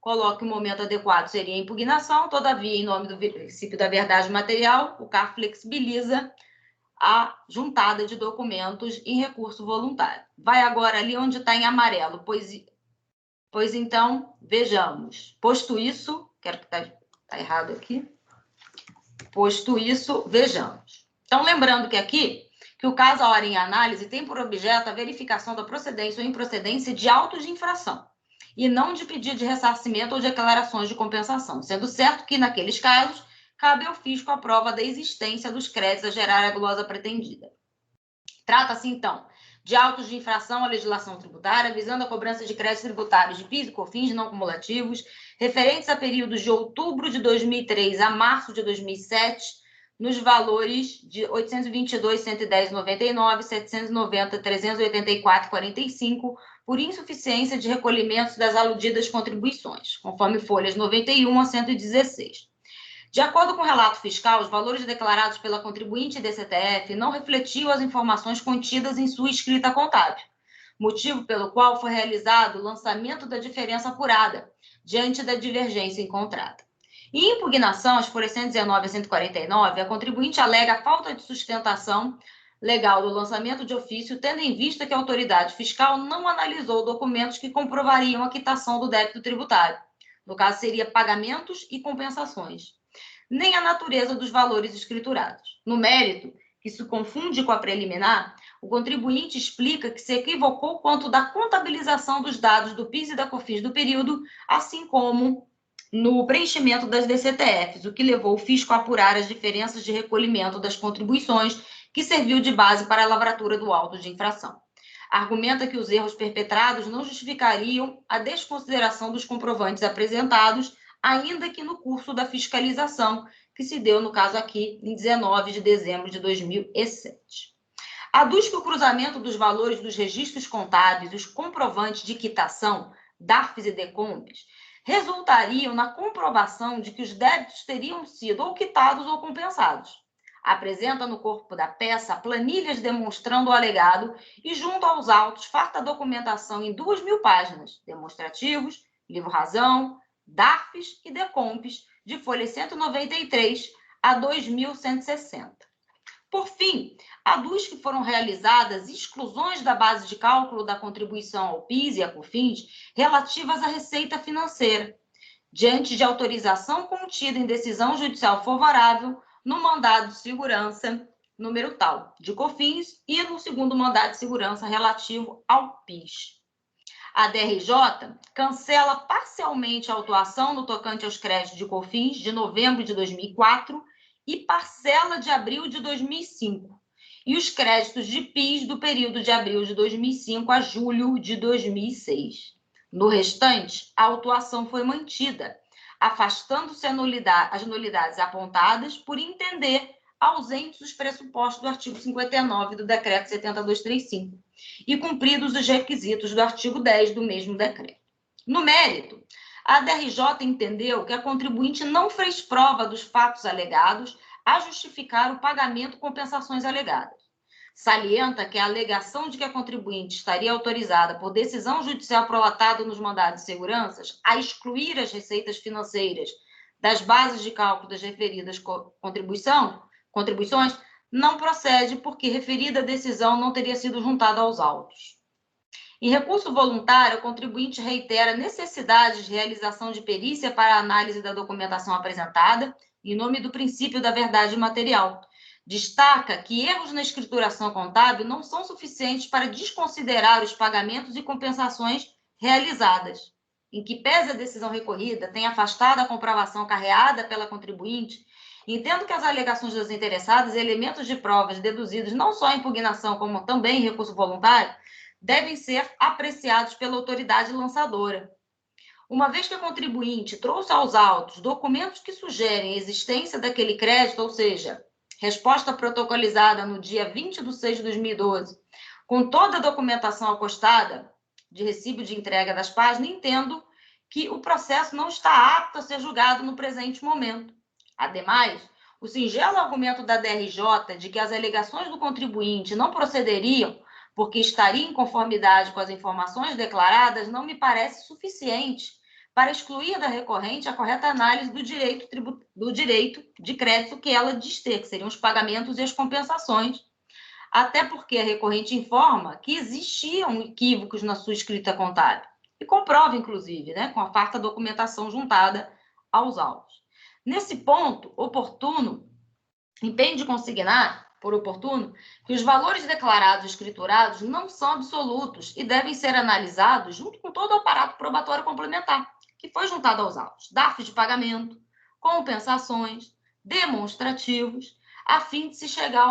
Coloque o momento adequado, seria a impugnação, todavia, em nome do princípio da verdade material, o CAR flexibiliza a juntada de documentos em recurso voluntário. Vai agora ali onde está em amarelo, pois então, vejamos. Posto isso, quero que está errado aqui. Posto isso, vejamos. Então, lembrando que aqui, que o caso a hora em análise tem por objeto a verificação da procedência ou improcedência de autos de infração, e não de pedido de ressarcimento ou declarações de compensação, sendo certo que, naqueles casos, cabe ao fisco a prova da existência dos créditos a gerar a glosa pretendida. Trata-se, então, de autos de infração à legislação tributária, visando a cobrança de créditos tributários de PIS e COFINS não cumulativos, referentes a períodos de outubro de 2003 a março de 2007, nos valores de 822.110,99, 790.384,45, por insuficiência de recolhimentos das aludidas contribuições, conforme folhas 91 a 116. De acordo com o relato fiscal, os valores declarados pela contribuinte e DCTF não refletiam as informações contidas em sua escrita contábil, motivo pelo qual foi realizado o lançamento da diferença apurada, diante da divergência encontrada. Em impugnação, as folhas 119 a 149, a contribuinte alega a falta de sustentação legal do lançamento de ofício, tendo em vista que a autoridade fiscal não analisou documentos que comprovariam a quitação do débito tributário. No caso, seria pagamentos e compensações, nem a natureza dos valores escriturados. No mérito, que se confunde com a preliminar, o contribuinte explica que se equivocou quanto da contabilização dos dados do PIS e da COFINS do período, assim como no preenchimento das DCTFs, o que levou o fisco a apurar as diferenças de recolhimento das contribuições, que serviu de base para a lavratura do auto de infração. Argumenta que os erros perpetrados não justificariam a desconsideração dos comprovantes apresentados, ainda que no curso da fiscalização, que se deu, no caso aqui, em 19 de dezembro de 2007. Aduz que o cruzamento dos valores dos registros contábeis e os comprovantes de quitação, DARFs e DECOMPs, resultariam na comprovação de que os débitos teriam sido ou quitados ou compensados. Apresenta no corpo da peça planilhas demonstrando o alegado e, junto aos autos, farta documentação em 2.000 páginas, demonstrativos, livro-razão, DARFs e DECOMPs, de folha 193 a 2.160. Por fim, aduz que foram realizadas exclusões da base de cálculo da contribuição ao PIS e à COFINS relativas à receita financeira, diante de autorização contida em decisão judicial favorável no mandado de segurança número tal, de COFINS, e no segundo mandado de segurança relativo ao PIS. A DRJ cancela parcialmente a autuação no tocante aos créditos de COFINS de novembro de 2004 e parcela de abril de 2005, e os créditos de PIS do período de abril de 2005 a julho de 2006. No restante, a autuação foi mantida, afastando-se as nulidades apontadas por entender ausentes os pressupostos do artigo 59 do Decreto 7235 e cumpridos os requisitos do artigo 10 do mesmo decreto. No mérito, a DRJ entendeu que a contribuinte não fez prova dos fatos alegados a justificar o pagamento de compensações alegadas. salienta que a alegação de que a contribuinte estaria autorizada por decisão judicial prolatada nos mandados de segurança a excluir as receitas financeiras das bases de cálculo das referidas contribuições não procede porque referida decisão não teria sido juntada aos autos. Em recurso voluntário, o contribuinte reitera a necessidade de realização de perícia para a análise da documentação apresentada, em nome do princípio da verdade material. Destaca que erros na escrituração contábil não são suficientes para desconsiderar os pagamentos e compensações realizadas. Em que pese a decisão recorrida tenha afastado a comprovação carreada pela contribuinte, entendo que as alegações das interessadas e elementos de provas deduzidos não só em impugnação, como também em recurso voluntário, devem ser apreciados pela autoridade lançadora. Uma vez que a contribuinte trouxe aos autos documentos que sugerem a existência daquele crédito, ou seja, resposta protocolizada no dia 20/6 de 2012, com toda a documentação acostada de recibo de entrega das páginas, entendo que o processo não está apto a ser julgado no presente momento. Ademais, o singelo argumento da DRJ de que as alegações do contribuinte não procederiam porque estaria em conformidade com as informações declaradas não me parece suficiente para excluir da recorrente a correta análise do direito de crédito que ela diz ter, que seriam os pagamentos e as compensações, até porque a recorrente informa que existiam equívocos na sua escrita contábil, e comprova, inclusive, né, com a farta documentação juntada aos autos. Nesse ponto, oportuno, impende consignar, por oportuno, que os valores declarados e escriturados não são absolutos e devem ser analisados junto com todo o aparato probatório complementar, que foi juntado aos autos, DARF de pagamento, compensações, demonstrativos, a fim de se chegar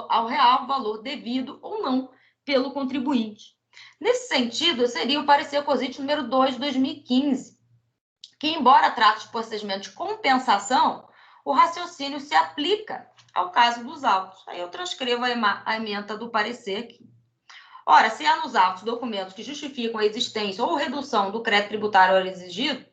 ao real valor devido ou não pelo contribuinte. Nesse sentido, seria o parecer COSIT número 2 de 2015, que, embora trate de procedimento de compensação, o raciocínio se aplica ao caso dos autos. Aí eu transcrevo a ementa do parecer aqui. Ora, se há nos autos documentos que justificam a existência ou redução do crédito tributário exigido,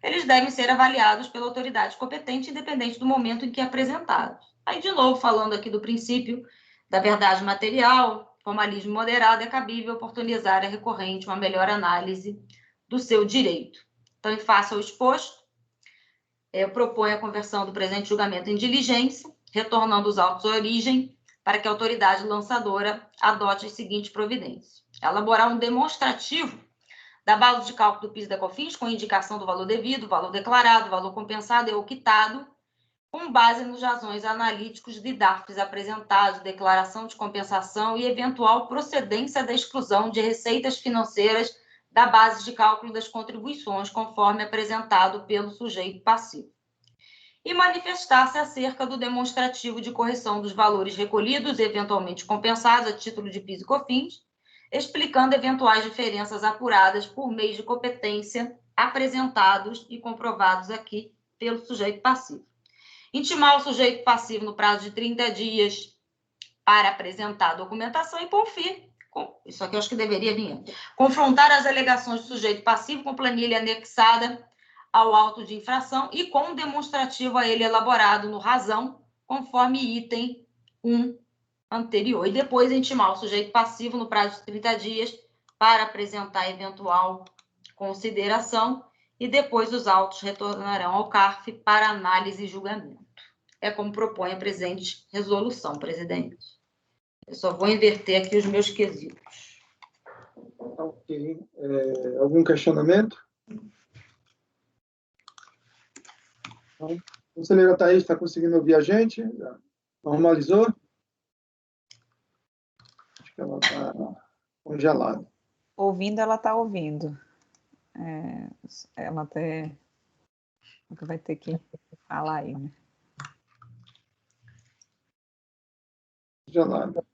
eles devem ser avaliados pela autoridade competente, independente do momento em que apresentados. Aí, de novo, falando aqui do princípio da verdade material, formalismo moderado, é cabível oportunizar a recorrente uma melhor análise do seu direito. Então, em face ao exposto, eu proponho a conversão do presente julgamento em diligência, retornando os autos à origem, para que a autoridade lançadora adote as seguintes providências. Elaborar um demonstrativo da base de cálculo do PIS e da COFINS, com indicação do valor devido, valor declarado, valor compensado e ou quitado, com base nos razões analíticos de DARFs apresentados, declaração de compensação e eventual procedência da exclusão de receitas financeiras da base de cálculo das contribuições, conforme apresentado pelo sujeito passivo. E manifestar-se acerca do demonstrativo de correção dos valores recolhidos e eventualmente compensados a título de PIS e COFINS, explicando eventuais diferenças apuradas por meio de competência apresentados e comprovados aqui pelo sujeito passivo. Intimar o sujeito passivo no prazo de 30 dias para apresentar a documentação e, por fim, isso aqui eu acho que deveria vir, confrontar as alegações do sujeito passivo com planilha anexada ao auto de infração e com um demonstrativo a ele elaborado no razão, conforme item 1 anterior. E depois intimar o sujeito passivo no prazo de 30 dias para apresentar eventual consideração e depois os autos retornarão ao CARF para análise e julgamento. É como propõe a presente resolução, presidente. Eu só vou inverter aqui os meus quesitos. Ok. Algum questionamento? Não. A conselheira Thaís está conseguindo ouvir a gente? Normalizou? Acho que ela está congelada. Ouvindo, ela está ouvindo. Ela até vai ter que falar aí, né? Congelada.